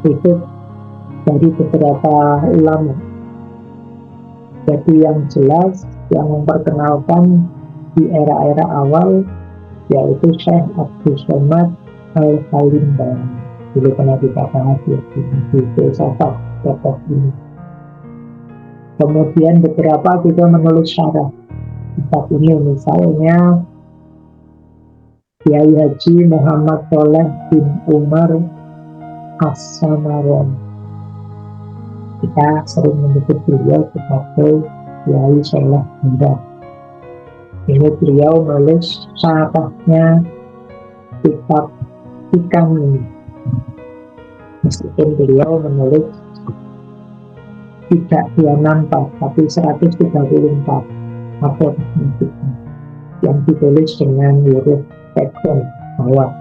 itu dari beberapa ulama. Jadi yang jelas yang memperkenalkan di era-era awal yaitu Syekh Abdul Somad Al-Salimban. Dulu pernah kita bahas di filsafat tokoh ini. Kemudian beberapa juga menulis syarah kitab ini, misalnya Kiai Haji Muhammad Tholeh bin Umar As-Samaron. Kita sering menyebut beliau sebagai Kiai Soleh Bunda. Ini beliau menulis syarahnya kitab Hikam ini. Meskipun beliau menulis tidak 264 tapi 134 atau yang ditulis dengan huruf tekton bawah.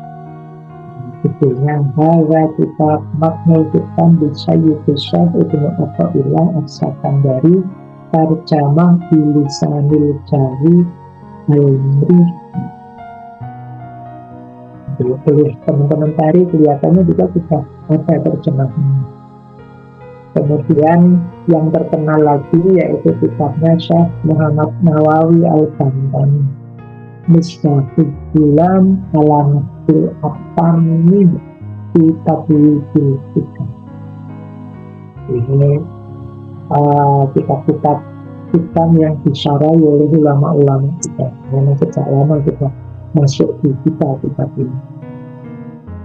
Judulnya Hawa Kitab Maknul Kitab Bisayyidus Syekh Ibnu Athaillah As-Sakandari Tarjamah Bilisanil Jari Al-Mri. Tulis teman-teman cari kelihatannya juga sudah ada terjemahannya. Kemudian yang terkenal lagi yaitu kitabnya Syekh Muhammad Nawawi Al-Bantani, Misbahul Gulam ala Nahjul At-Tamim fi Tabligil Hikam. Ini kitab-kitab hikam yang disyarahi oleh ulama-ulama kita. Memang sejak lama kita masuk di kitab ini.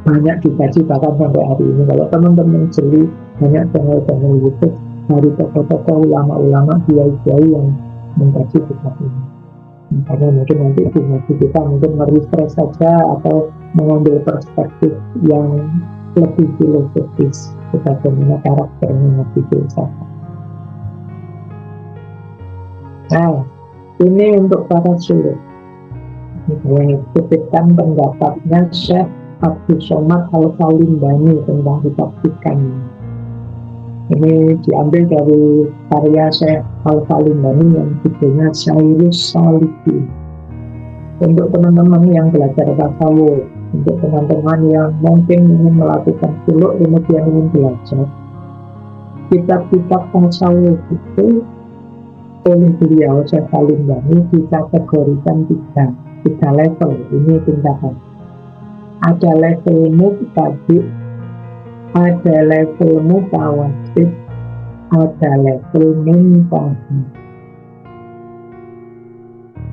Banyak dikaji bahkan sampai hari ini. Kalau teman-teman jeli banyak channel-channel YouTube dari tokoh-tokoh ulama-ulama kiai-kiai yang mengkaji kitab ini. Makanya mungkin nanti di kita mungkin merefresh saja atau mengambil perspektif yang lebih filosofis bagaimana karakternya Nabi filsafat. Nah, ini untuk para sulit. Yang kutipan pendapatnya Syekh Abdul Somad Al-Salimban tentang kitab hikam. Ini diambil dari karya Syekh Al-Salimban yang judulnya Syairus Salikin. Untuk teman-teman yang belajar tasawuf, untuk teman-teman yang mungkin ingin melakukan suluk kemudian ingin belajar, kitab-kitab tasawuf itu oleh beliau Syekh Salimban dikategorikan tiga level. Ini tingkatan. Ada level mubtadi', ada level mutawasid, ada level muntahi.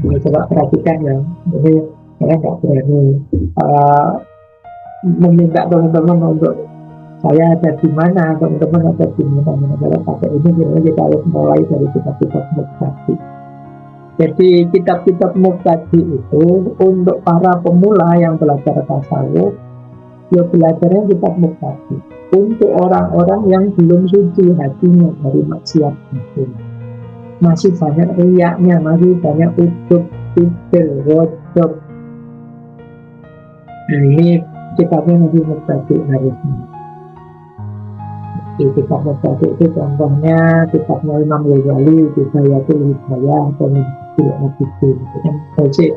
Ini coba perhatikan ya. Ini saya nggak berani meminta teman-teman untuk saya ada di mana, teman-teman ada di mana. Kalau pakai ini kita harus mulai dari kitab-kitab mubtadi'. Jadi kitab-kitab mubtadi' itu untuk para pemula yang belajar tasawuf, ya belajarnya kitab mubtadi'. Untuk orang-orang yang belum suci hatinya dari maksiat itu, masih banyak riyaknya, masih banyak ujub, pikir, rojok. Nah ini kitabnya nanti mubtadi' harusnya. Di kitab mubtadi' itu contohnya kitabnya Imam Ghazali, Bidayatul Hidayah atau Al-Abidin. Itu kan basic.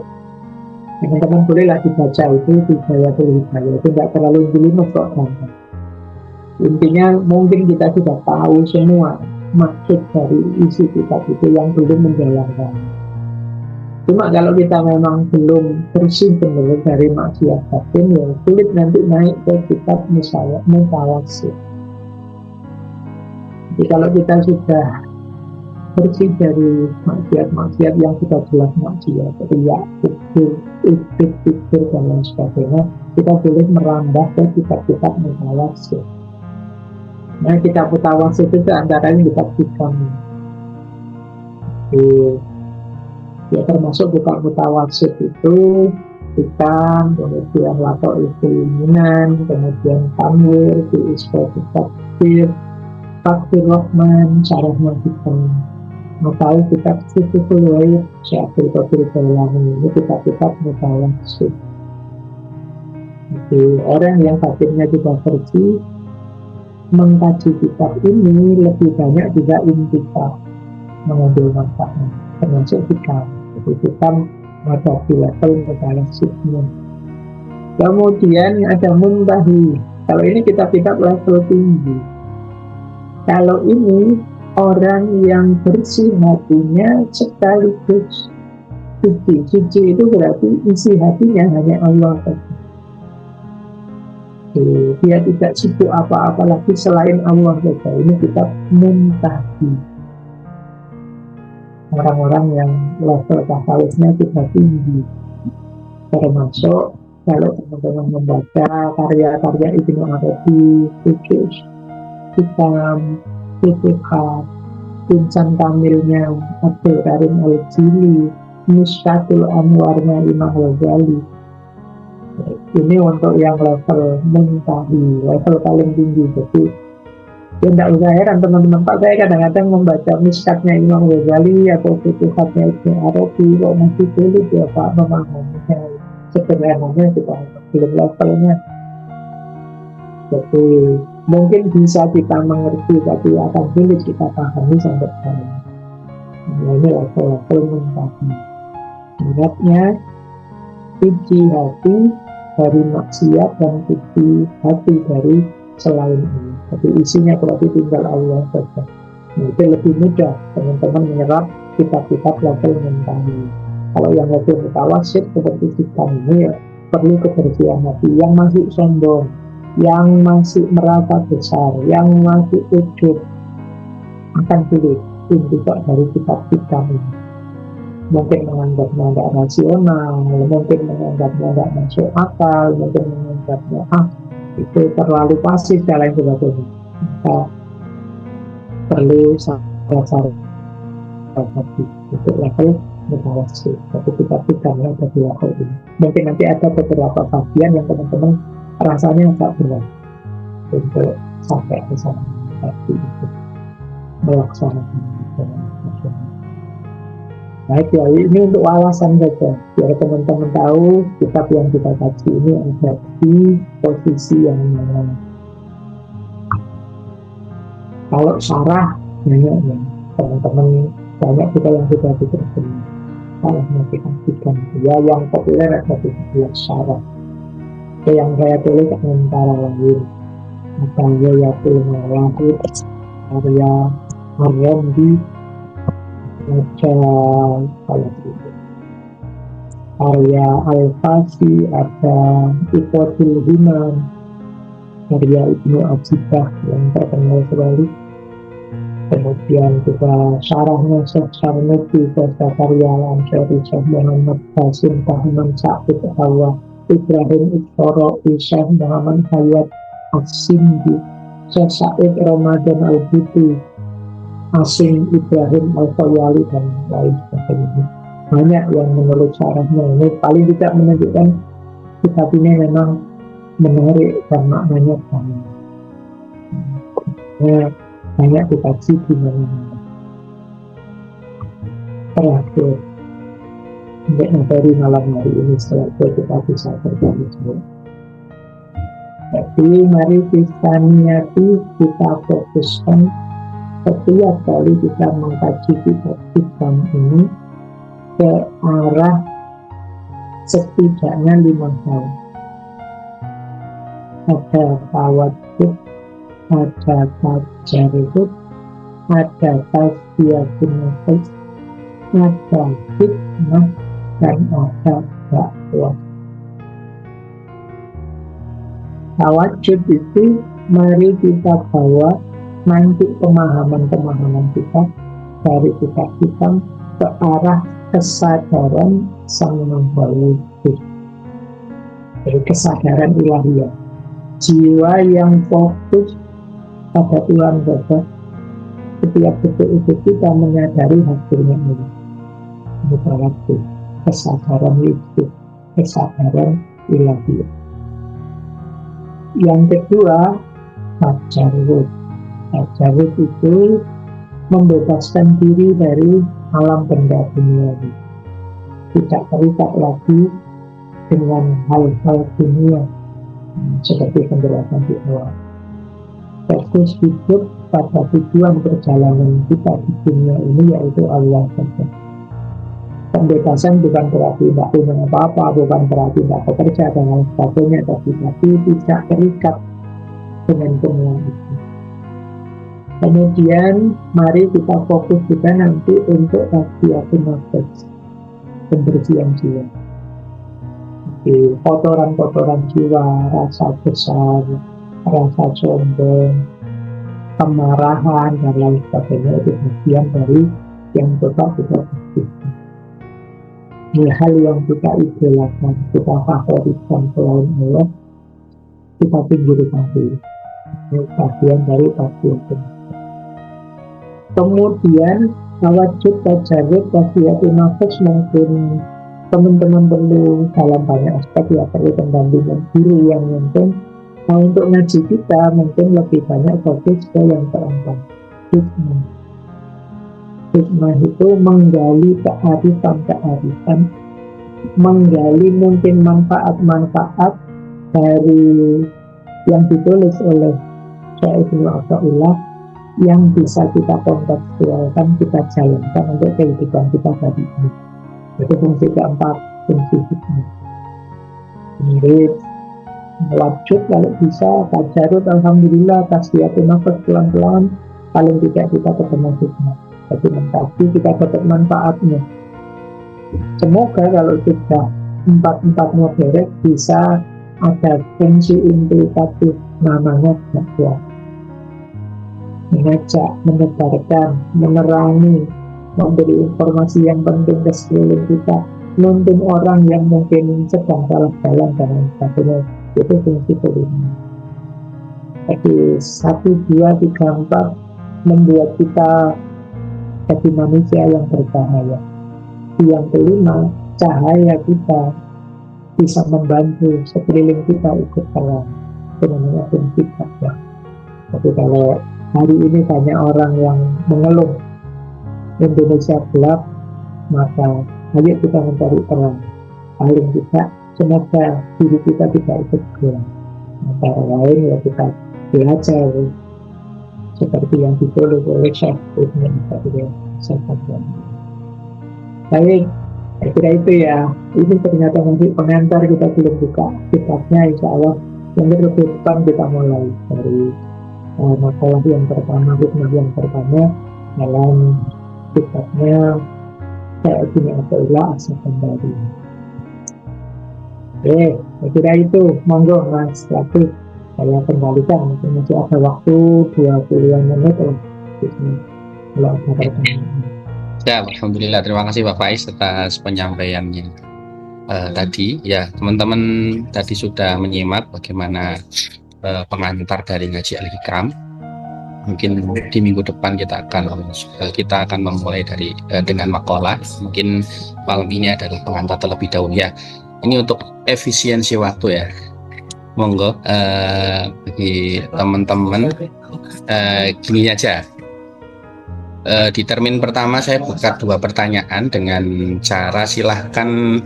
Teman-teman bolehlah dibaca itu Bidayatul Hidayah. Itu tidak terlalu jelimet kok gampang. Intinya mungkin kita sudah tahu semua maksud dari isi kitab itu yang belum menjalankan. Cuma kalau kita memang belum bersih benar dari maksiat batin, ya sulit nanti naik ke kitab mutawasid. Jadi kalau kita sudah bersih dari maksiat-maksiat yang sudah jelas maksiat, riya, pikir dan lain sebagainya, kita boleh merambah ke kitab-kitab mutawasid. Nah, kitab mutawasid itu antara yang kitab hikam. Ya termasuk kitab mutawasid itu hikam, kemudian Laqaul Minan, kemudian Tanwir, Isqatul Takfir, Fakir Rahman, Syarahnya Hikam. Mau tahu kitab Sifukul Waid, Syekh Abdul Qadir Jailani, ini kitab-kitab mutawasid. Jadi orang yang batinnya sudah bersih mengkaji kitab ini lebih banyak juga intikaf, mengambil manfaatnya, termasuk kita. Jadi kita menghadapi level mutalassifnya. Kemudian ada muntahi. Kalau ini kitab-kitab level tinggi. Kalau ini orang yang bersih hatinya sekaligus suci. Suci itu berarti isi hatinya hanya Allah saja. Dia tidak sibuk apa-apa lagi selain Allah saja. Ini kitab muntahi. Orang-orang yang level tasawufnya sudah tinggi. Termasuk kalau teman-teman membaca karya-karya Ibnu Arabi, Khusus, Hikam, Futuhat, Insan Kamilnya Abdul Karim Al-Jili, Miskatul Anwarnya Imam Ghazali. Ini untuk yang level muntahi, level paling tinggi. Jadi ya tidak usah heran teman-teman, Pak, saya kadang-kadang membaca Miskatnya Imam Ghazali atau Futuhatnya Ibnu Arabi, kok masih sulit ya Pak memahaminya. Sederhananya kita belum levelnya. Jadi mungkin bisa kita mengerti, tapi akan sulit kita pahami sampai sekarang. Ini level-level muntahi. Ingatnya, suci hati dari maksiat dan suci hati dari selain ini. Jadi isinya berarti tinggal Allah saja. Itu lebih mudah teman-teman menyerap kitab-kitab level muntahi. Kalau yang level mutawassit seperti kita ini ya, perlu kebersihan hati. Yang masih sombong, yang masih merasa besar, yang masih ujub, akan sulit intikaf dari kitab-kitab ini. Mungkin menganggapnya tidak rasional, mungkin menganggapnya tidak masuk akal, mungkin menganggapnya itu terlalu pasif dan lain sebagainya. Maka perlu sabar-sabar hati untuk level mutawassit. Tapi kitab-kitab yang ada di level ini. Mungkin nanti ada beberapa bagian yang teman-teman rasanya agak berat untuk sampai ke sana tadi itu melaksanakan itu. Baik ya, ini untuk wawasan saja biar teman-teman tahu kitab yang kita kaji ini ada di posisi yang mana. Kalau syarah banyak ya teman-teman, banyak kita yang sudah diterima. Kalau kita ya yang populer ada di syarah. Yang saya tulis antara lain ada Yayatul Mawahid, karya Ar-Ramli, ada karya Al-Fasi, ada Iqatul Himam, karya Ibnu Ajibah yang terkenal sekali. Kemudian juga syarahnya Syekh Sarnuti, karya Al-Ansari, Syekh Muhammad Basim, Tahman Sa'id Hawa, Ibrahim Iqtoro, Syekh Muhammad Hayat As-Sindi, Syekh Said Ramadan Al-Buti, Asim Ibrahim Al-Fayali, dan lain sebagainya. Banyak yang menurut syarahnya ini paling tidak menunjukkan kitab ini memang menarik dan maknanya banyak. Banyak dikaji di mana-mana. Terakhir untuk dari malam hari ini setelah kita bisa berbagi semua. Jadi mari kita niati, kita fokuskan setiap kali kita mengkaji kitab ini ke arah setidaknya 5 hal. Ada tawadud, ada tajarrud, ada tasbiyatun nafs, ada hikmah, dan ada dakwah. Tawajud itu mari kita bawa nanti pemahaman-pemahaman kita dari kitab-kitab ke arah kesadaran sang wujud. Jadi kesadaran ilahiyah, jiwa yang fokus pada Tuhan saja. Setiap detik itu kita menyadari hadirnya ini. Ini berarti kesadaran itu, kesadaran ilahiyah. Yang kedua, tajarrud. Tajarrud itu membebaskan diri dari alam benda duniawi, tidak terikat lagi dengan hal-hal dunia, Seperti penjelasan di awal. Fokus hidup pada tujuan perjalanan kita di dunia ini yaitu Allah saja. Pembebasan bukan berarti tidak punya apa-apa, bukan berarti tidak bekerja dan lain sebagainya, tapi tidak terikat dengan semua itu. Kemudian mari kita fokus juga nanti untuk tasbihun nafas, pembersihan jiwa. Kotoran-kotoran jiwa, rasa besar, rasa sombong, kemarahan dan lain sebagainya itu bagian dari yang coba kita bersihkan. Hal yang kita idolakan, kita favoritkan selain Allah, kita pinggirkan dulu. Ini bagian dari tasbihun. Kemudian tawajud, tajarrud, tasbihun nafas mungkin teman-teman perlu dalam banyak aspek ya, perlu pendampingan guru yang mungkin untuk ngaji kita mungkin lebih banyak fokus ke yang keempat, hikmah. Hikmah itu menggali kearifan, menggali mungkin manfaat-manfaat dari yang ditulis oleh Syekh Ibnu Athaillah yang bisa kita kontekstualkan, kita jalankan untuk kehidupan kita hari ini. Itu fungsi keempat, fungsi hikmah. Mirip wajib kalau bisa, tajarud alhamdulillah, tasbihun nafas pelan-pelan, paling tidak kita ketemu hikmah. Jadi nanti kita dapat manfaatnya. Semoga kalau sudah empat-empatnya beres bisa ada fungsi implikatif namanya dakwah. Mengajak, menyebarkan, menerangi, memberi informasi yang penting ke sekeliling kita, menuntun orang yang mungkin sedang salah jalan dan lain sebagainya. Itu fungsi kelima. Jadi 1, 2, 3, 4 membuat kita jadi manusia yang bercahaya. Yang kelima, cahaya kita bisa membantu sekeliling kita ikut terang. Itu namanya fungsi dakwah. Jadi kalau hari ini banyak orang yang mengeluh Indonesia gelap, maka ayo kita mencari terang. Paling tidak semoga diri kita tidak ikut gelap. Antara lain ya kita belajar seperti yang ditulis oleh Syekh Ibnu Athaillah. Baik, saya kira itu ya. Ini ternyata nanti pengantar, kita belum buka kitabnya, insya Allah yang depan kita mulai dari makalah yang pertama, hikmah yang pertama dalam kitabnya Syekh Ibnu Athaillah As-Sakan Dari. Oke, saya kira itu. Monggo Mas Latif, saya kembalikan. Mungkin masih ada waktu 20 menit kalau ada pertanyaan. Ya, alhamdulillah. Terima kasih Pak Faiz atas penyampaiannya tadi. Ya, teman-teman tadi sudah menyimak bagaimana pengantar dari ngaji Al-Hikam. Mungkin di minggu depan kita akan memulai dari dengan makalah. Mungkin malam ini adalah pengantar terlebih dahulu ya. Ini untuk efisiensi waktu ya. Monggo bagi teman-teman gini aja. Di termin pertama saya buka 2 pertanyaan dengan cara silahkan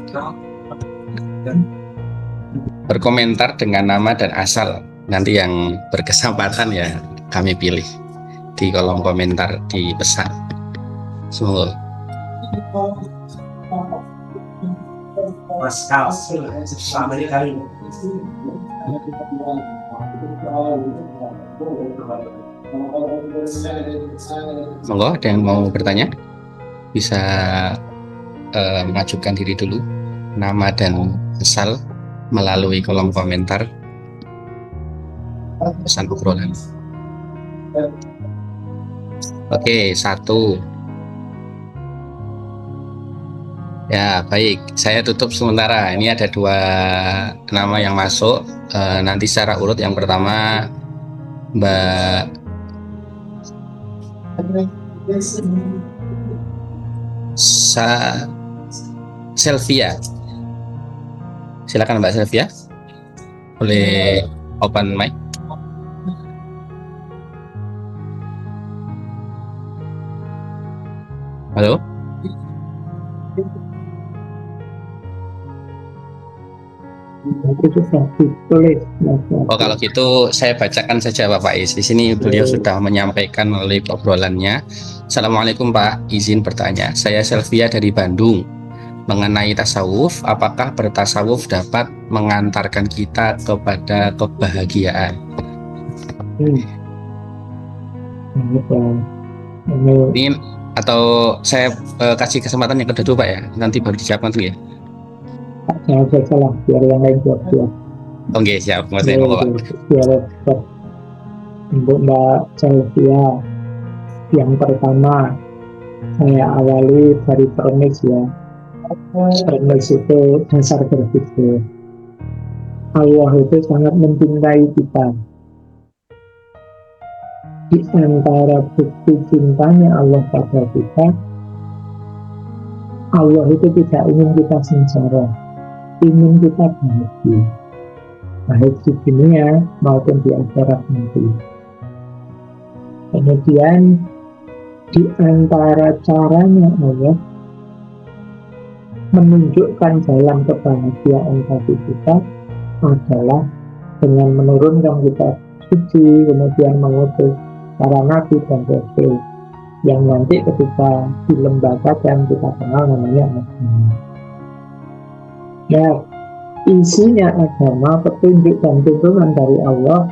berkomentar dengan nama dan asal. Nanti yang berkesempatan ya kami pilih di kolom komentar di pesan. Semoga monggo, ada yang mau bertanya bisa mengajukan diri dulu, nama dan asal melalui kolom komentar pesan obrolan. Oke, 1. Ya, baik. Saya tutup sementara. Ini ada 2 nama yang masuk. Nanti secara urut. Yang pertama Mbak Selvia. Silakan Mbak Selvia. Boleh open mic. Halo. Itu sudah ditulis. Oh, kalau gitu saya bacakan saja Pak Faiz. Di sini beliau sudah menyampaikan melalui obrolannya. Assalamualaikum Pak, izin bertanya. Saya Selvia dari Bandung. Mengenai tasawuf, apakah bertasawuf dapat mengantarkan kita kepada kebahagiaan? Ini atau saya kasih kesempatan yang kedua Pak ya, nanti baru dijawab nanti ya. Jangan saya salah, biar yang lain jawab ya. Oke, siap. Mas Pak. Biar untuk Mbak Selvia, yang pertama saya awali dari premis ya. Premis itu dasar berpikir. Allah itu sangat mencintai kita. Di antara bukti cintanya Allah pada kita, Allah itu tidak ingin kita sengsara, ingin kita bahagia, baik di dunia maupun di akhirat nanti. Kemudian di antara caranya Allah menunjukkan jalan kebahagiaan bagi kita adalah dengan menurunkan kita suci, kemudian mengutus para nabi dan rasul yang nanti ketika dilembagakan kita kenal namanya agama. Nah, isinya agama, petunjuk dan tuntunan dari Allah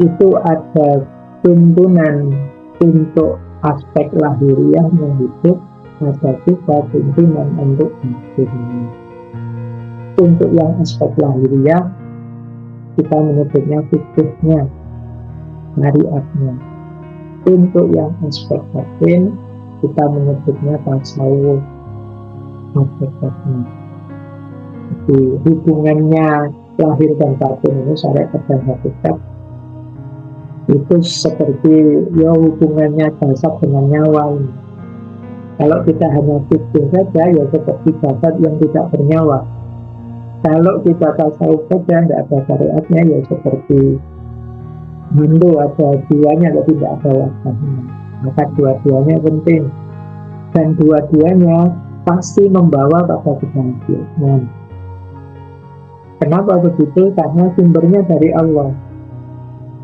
itu ada tuntunan untuk aspek lahiriah yang hidup, ada juga tuntunan untuk batin. Untuk yang aspek lahiriah kita menyebutnya fikihnya, syariatnya. Untuk yang aspek batin kita menyebutnya tasawuf, hakikatnya. Jadi hubungannya lahir dan batin ini, syariat dan hakikat, itu seperti ya hubungannya jasad dengan nyawa ini. Kalau kita hanya fikih saja ya seperti jasad yang tidak bernyawa. Kalau kita tasawuf saja tidak ada syariatnya ya seperti mandu, ada jiwanya tapi tidak ada wajahnya. Maka dua-duanya penting dan dua-duanya pasti membawa pada kebahagiaan. Kenapa begitu? Karena sumbernya dari Allah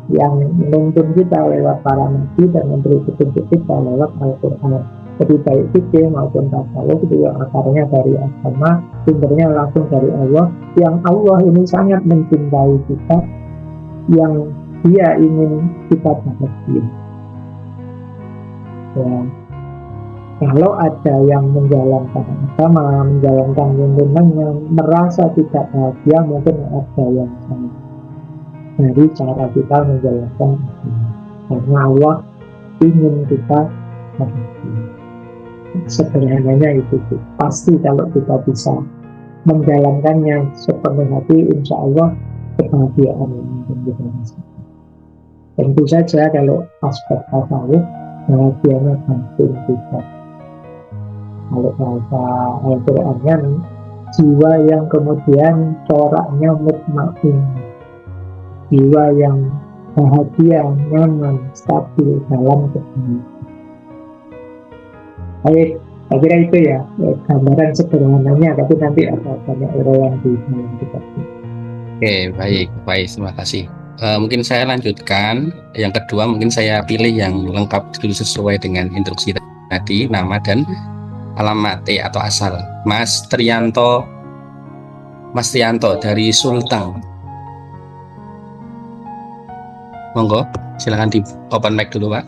yang menuntun kita lewat para nabi dan memberi petunjuk kita lewat Al-Quran. Jadi baik fikih maupun tasawuf itu yang akarnya dari agama, sumbernya langsung dari Allah. Yang Allah ini sangat mencintai kita, yang Dia ingin kita bahagia. Ya. Kalau ada yang menjalankan agama, menjalankan tuntunannya, merasa tidak bahagia, mungkin ada yang salah dari cara kita menjalankan agama. Karena Allah ingin kita bahagia. Sederhananya itu pasti kalau kita bisa menjalankannya sepenuh hati, insya Allah kebahagiaan yang kita rasakan. Tentu saja kalau aspek tasawuf bahagianya batin kita. Kalau bahasa Al-Quran, jiwa yang kemudian coraknya mutmain, jiwa yang bahagia, nyaman, stabil dalam kebahagiaan. Baik, saya kira itu ya gambaran sederhananya, tapi nanti ada banyak uraian di dalam kitab. Oke, baik, terima kasih. Mungkin saya lanjutkan. Yang kedua, mungkin saya pilih yang lengkap dulu sesuai dengan instruksi tadi, nama dan alamat atau asal. Mas Trianto dari Sulteng. Monggo, silakan di open mic dulu, Pak.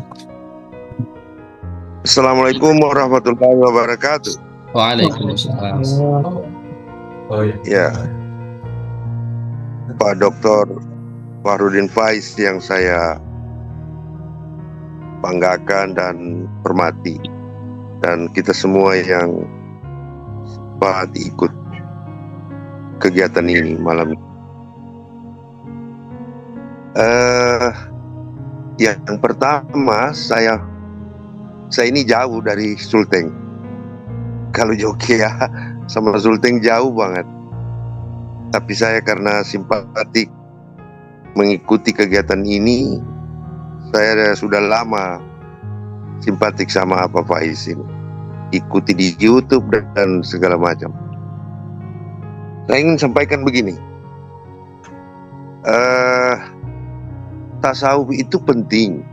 Assalamualaikum warahmatullahi wabarakatuh. Waalaikumsalam. Ya, Pak Dr. Fahrudin Faiz yang saya banggakan dan hormati, dan kita semua yang sempat ikut kegiatan ini malam ini. Yang pertama, saya ini jauh dari Sulteng. Kalau Jogja sama Sulteng jauh banget. Tapi saya karena simpatik mengikuti kegiatan ini, saya sudah lama simpatik sama Pak Faiz ini. Ikuti di YouTube dan segala macam. Saya ingin sampaikan begini. tasawuf itu penting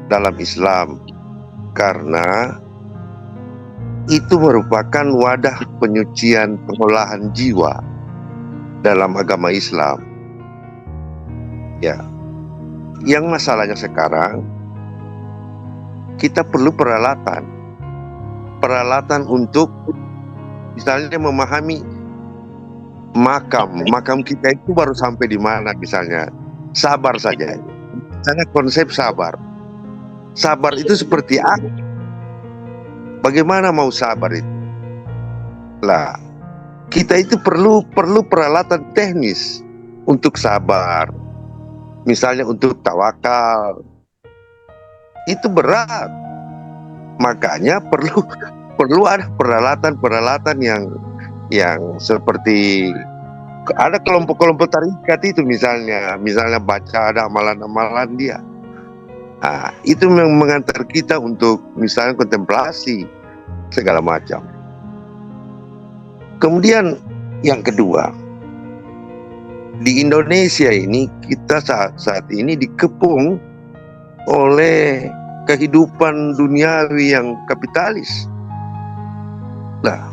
dalam Islam karena itu merupakan wadah penyucian pengolahan jiwa dalam agama Islam. Ya, yang masalahnya sekarang kita perlu peralatan untuk misalnya memahami makam kita itu baru sampai di mana, misalnya sabar saja. Misalnya konsep sabar itu seperti apa? Bagaimana mau sabar itu? Lah, kita itu perlu peralatan teknis untuk sabar. Misalnya untuk tawakal. Itu berat. Makanya perlu ada peralatan yang seperti ada kelompok-kelompok tarikat itu misalnya baca ada amalan-amalan dia. Nah, itu yang mengantar kita untuk misalnya kontemplasi segala macam. Kemudian yang kedua, di Indonesia ini kita saat ini dikepung oleh kehidupan duniawi yang kapitalis. Nah,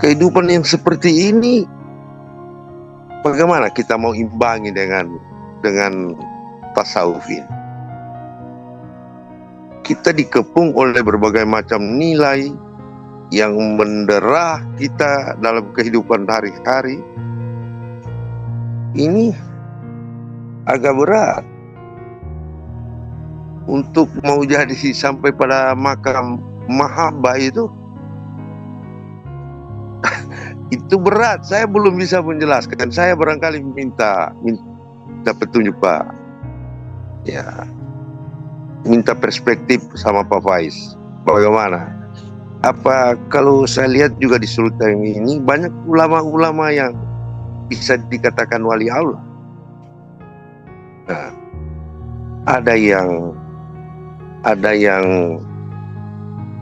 kehidupan yang seperti ini bagaimana kita mau imbangi dengan tasawuf ini? Kita dikepung oleh berbagai macam nilai yang menderah kita dalam kehidupan hari-hari. Ini agak berat untuk mau jadi sampai pada makam mahabbah itu. Itu berat. Saya belum bisa menjelaskan. Saya barangkali minta petunjuk Pak. Ya, minta perspektif sama Pak Faiz. Bagaimana? Apa kalau saya lihat juga di Sultan ini banyak ulama-ulama yang bisa dikatakan wali Allah. Nah, ada yang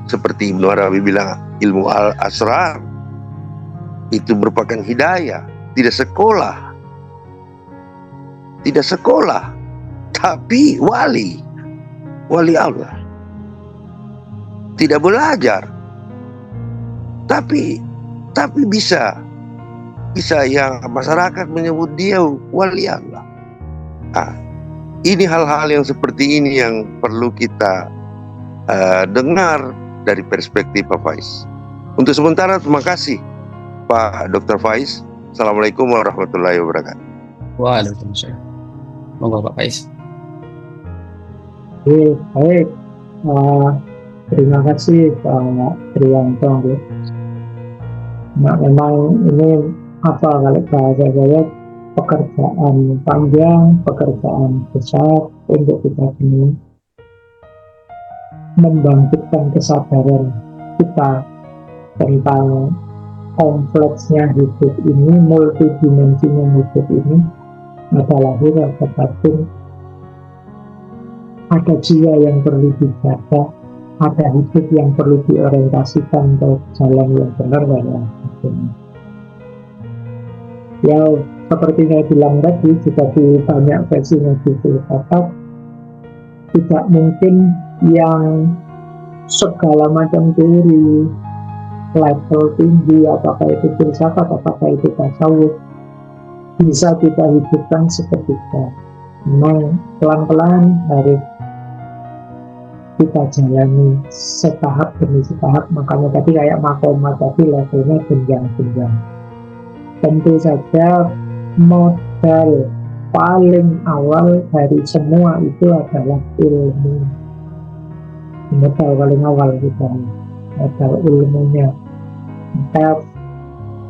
seperti Ibnu Arabi bilang ilmu al-asrar itu merupakan hidayah, tidak sekolah, tapi wali Allah. Tidak belajar, tapi bisa yang masyarakat menyebut dia wali Allah. Nah, ini hal-hal yang seperti ini yang perlu kita dengar dari perspektif Pak Faiz. Untuk sementara terima kasih Pak Dr. Faiz. Assalamualaikum warahmatullahi wabarakatuh. Waalaikumsalam. Monggo Pak Faiz. Baik. Terima kasih Pak Triwanto. Nah, memang ini apa kalau bahasa saya pekerjaan panjang, pekerjaan besar untuk kita ini membangkitkan kesadaran kita tentang kompleksnya hidup ini, multidimensinya hidup ini, ada lahir, ada batin, ada jiwa yang perlu dijaga, ada hidup yang perlu diorientasikan ke jalan yang benar dan yang benar. Ya, seperti saya bilang tadi, jika di banyak versi Nabi filsafat, tidak mungkin yang segala macam teori level tinggi, apakah itu filsafat, apakah itu tasawuf, bisa kita hidupkan seketika. Memang pelan-pelan harus kita jalani setahap demi setahap. Makanya tadi kayak makomat tadi levelnya jenjang-jenjang. Tentu saja modal paling awal dari semua itu adalah ilmu. Modal paling awal kita, modal ilmunya. Maka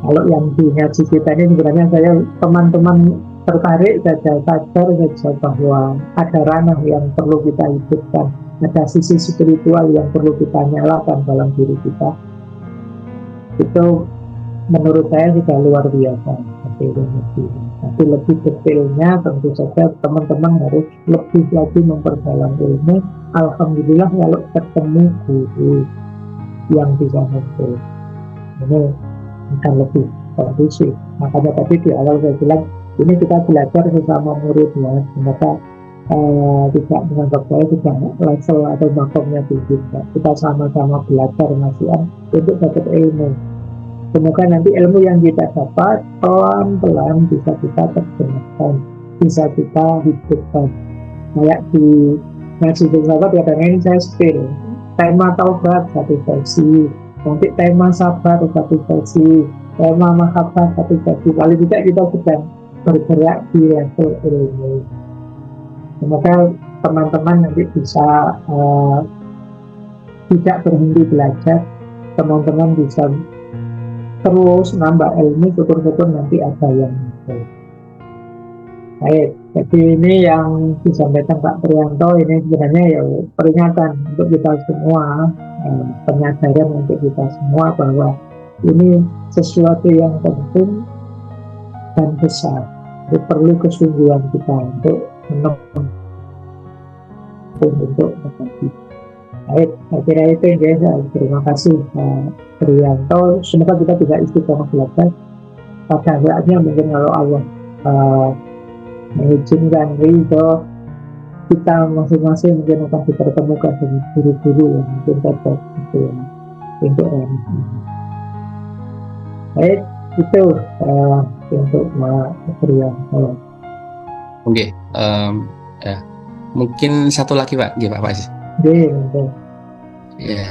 kalau yang di ngaji kita ini sebenarnya saya teman-teman tertarik saja, sadar saja bahwa ada ranah yang perlu kita hidupkan, ada sisi spiritual yang perlu kita nyalakan dalam diri kita. Itu menurut saya sudah luar biasa. Tapi lebih detailnya tentu saja teman-teman harus lebih lagi memperdalam ilmu. Alhamdulillah kalau ketemu guru yang bisa membantu, ini akan lebih kondusif. Makanya tadi di awal saya bilang Ini kita belajar sesama murid ya, semoga tidak menganggap saya tidak level atau makomnya tinggi. Kita sama-sama belajar nasihat untuk dapat ilmu. Semoga nanti ilmu yang kita dapat pelan-pelan bisa kita terjemahkan, bisa kita hidupkan. Kayak di ngaji filsafat kadang-kadang saya spill tema taubat satu versi, nanti tema sabar satu versi, tema mahabbah satu versi. Paling tidak kita sedang bergerak di level ilmu. Semoga teman-teman nanti bisa tidak berhenti belajar, teman-teman bisa terus nambah ilmu, syukur-syukur nanti ada yang muncul. Baik, jadi ini yang disampaikan Pak Priyanto ini sebenarnya ya peringatan untuk kita semua, penyadaran untuk kita semua bahwa ini sesuatu yang penting dan besar. Itu perlu kesungguhan kita untuk menempuh untuk berbagi. Baik, saya kira itu ya. Terima kasih Pak Priyanto. Semoga kita tidak istiqomah belajar. Pada saatnya mungkin kalau Allah mengizinkan ridho, kita masing-masing mungkin akan dipertemukan dengan guru-guru yang mungkin cocok untuk ini. Baik, itu untuk Pak Priyanto. Oke, ya. Mungkin satu lagi Pak, Pak Faiz. Ya,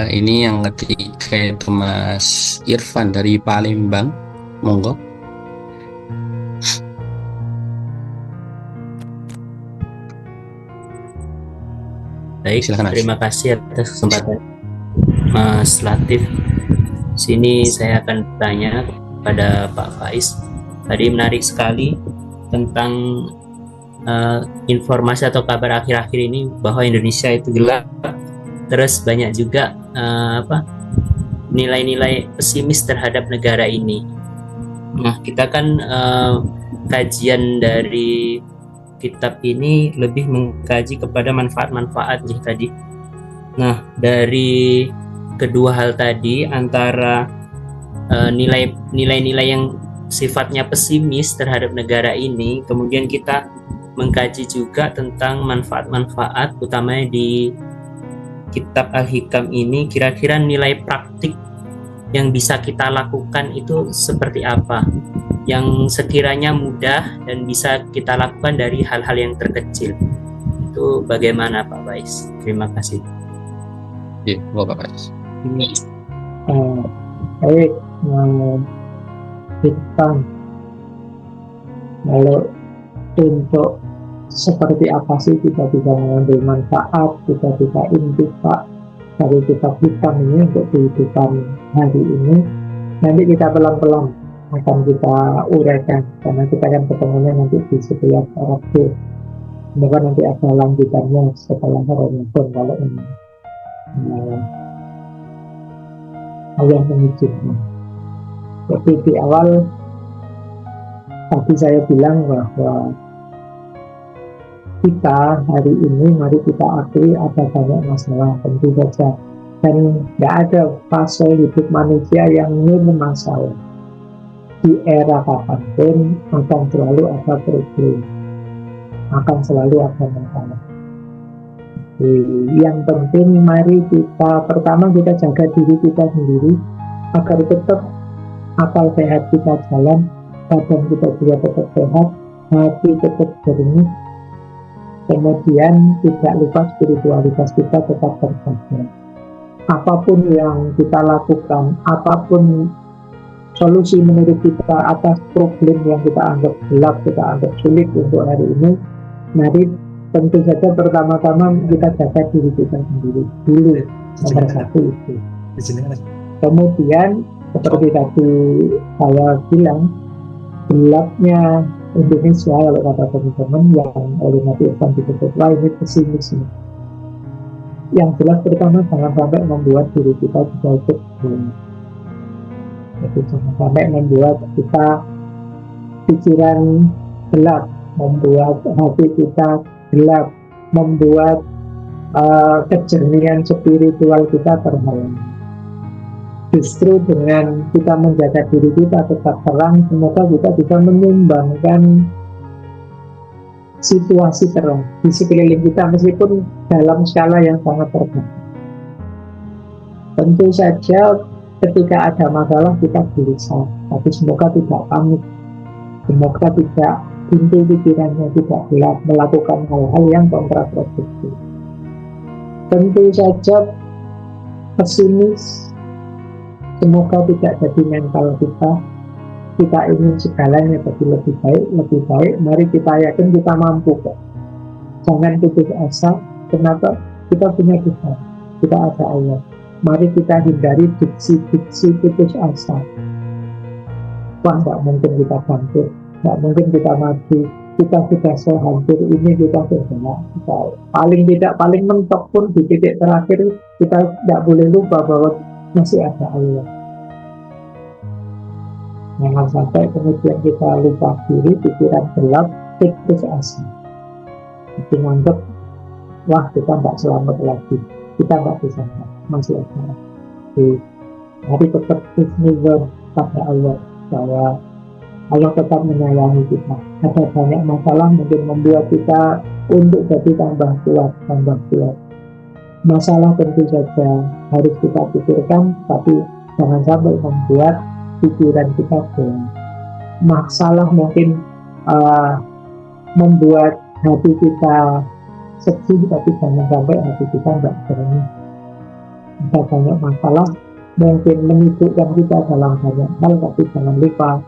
ini yang ketiga itu Mas Irfan dari Palembang, monggo. Baik, silakan. Terima kasih atas kesempatan Mas Latif. Sini saya akan tanya pada Pak Faiz. Tadi menarik sekali tentang informasi atau kabar akhir-akhir ini bahwa Indonesia itu gelap. Terus banyak juga nilai-nilai pesimis terhadap negara ini. Nah, kita kan kajian dari kitab ini lebih mengkaji kepada manfaat-manfaatnya tadi. Nah, dari kedua hal tadi, antara nilai-nilai yang sifatnya pesimis terhadap negara ini, kemudian kita mengkaji juga tentang manfaat-manfaat, utamanya di kitab Al-Hikam ini, kira-kira nilai praktik yang bisa kita lakukan itu seperti apa, yang sekiranya mudah dan bisa kita lakukan dari hal-hal yang terkecil. Itu bagaimana Pak Faiz? Terima kasih. Iya, Pak Faiz. Baik, kita kalau untuk seperti apa sih kita bisa mengambil manfaat, kita bisa intifak dari kitab Hikam ini untuk kehidupan hari ini. Nanti kita pelan-pelan akan kita uraikan, karena kita akan ketemunya nanti di setiap Rabu. Semoga nanti ada lanjutannya setelah Ramadan kalau ini Allah mengizinkan. Jadi di awal tadi saya bilang bahwa kita hari ini mari kita akui ada banyak masalah, tentu saja, dan tidak ada fase hidup manusia yang minim masalah. Di era kapanpun akan selalu ada problem, akan selalu ada masalah. Yang penting mari kita pertama kita jaga diri kita sendiri agar tetap akal sehat kita jalan, badan kita juga tetap sehat, hati tetap jernih. Kemudian tidak lupa spiritualitas kita tetap terjaga. Apapun yang kita lakukan, apapun solusi menurut kita atas problem yang kita anggap gelap, kita anggap sulit untuk hari ini, mari tentu saja pertama-tama kita jaga diri kita sendiri dulu, nomor satu itu. Kemudian seperti tadi saya bilang, gelapnya Indonesia kalau kata teman-teman yang oleh Nabi Irfan disebut ini pesimisme. Yang jelas pertama jangan sampai membuat diri kita juga ikut jadi jangan sampai membuat kita pikiran gelap, membuat hati kita gelap, membuat kejernihan spiritual kita terhalang. Justru dengan kita menjaga diri kita tetap terang, semoga kita bisa menyumbangkan situasi terang di sekeliling kita meskipun dalam skala yang sangat terbatas. Tentu saja ketika ada masalah kita gelisah, tapi semoga tidak panik, semoga tidak pintu pikirannya tidak gelap melakukan hal-hal yang kontraproduktif. Tentu saja pesimis, semoga tidak jadi mental kita ingin segalanya jadi lebih baik, mari kita yakin kita mampu kok. Jangan putus asa, kenapa? Kita punya Tuhan, kita ada Allah. Mari kita hindari diksi-diksi putus asa. Wah, nggak mungkin kita bangkit, nggak mungkin kita maju, kita sudah sehancur ini, kita sudah paling mentok pun di titik terakhir kita tidak boleh lupa bahwa masih ada Allah. Jangan sampai kemudian kita lupa diri, pikiran gelap, putus asa. Jadi nganggep, wah kita nggak selamat lagi, kita nggak bisa, masih ada. Jadi hari tetap husnuzon pada Allah, bahwa Allah tetap menyayangi kita. Ada banyak masalah mungkin membuat kita untuk jadi tambah kuat. Masalah tentu saja harus kita pikirkan, tapi jangan sampai membuat pikiran kita gelap. Masalah mungkin membuat hati kita sedih, tapi jangan sampai hati kita nggak jernih. Ada banyak masalah mungkin menyibukkan kita dalam banyak hal, tapi jangan lupa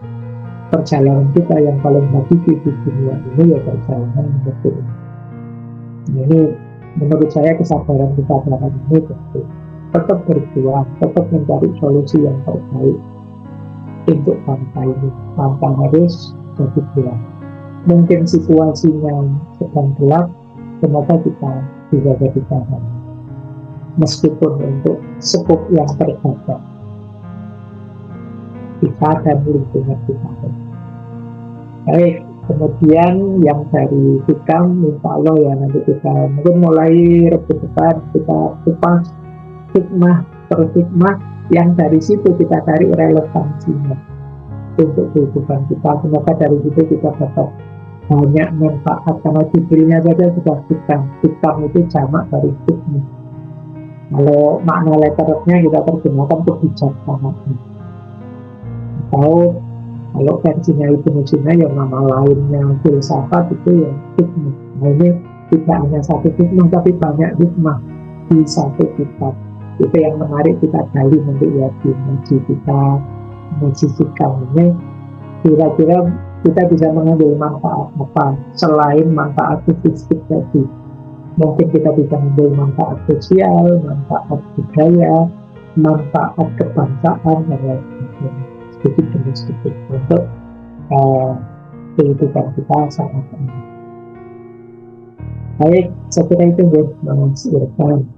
perjalanan kita yang paling hakiki di dunia ini ya perjalanan hidup. Ini menurut saya kesabaran kita dalam ini tetap berjuang, tetap mencari solusi yang terbaik untuk bangsa ini. Tanpa harus jadi gelap. Mungkin situasinya sedang gelap, semoga kita bisa jadi terang, meskipun untuk skup yang terbatas kita dan lingkungan kita. Baik, kemudian yang dari hikam, insya Allah ya nanti kita mungkin mulai rebuh depan kita kupas hikmah per hikmah yang dari situ kita cari relevansinya untuk kehidupan kita. Semoga dari situ kita dapat banyak manfaat, karena judulnya saja sudah hikam itu jamak dari hikmah. Kalau makna letternya kita terjemahkan kebijaksanaan, atau kalau versinya Ibnu Sina yang nama lainnya filsafat itu ya hikmah. Nah ini tidak hanya satu hikmah tapi banyak hikmah di satu kitab. Itu yang menarik kita gali nanti ya di ngaji kita, ngaji hikam ini. Kira-kira kita bisa mengambil manfaat apa selain manfaat fisik tadi. Mungkin kita bisa mengambil manfaat sosial, manfaat budaya, manfaat kebangsaan dan lain-lain, sedikit demi sedikit untuk kehidupan kita sangat baik. Saya kira itu Mas Irfan.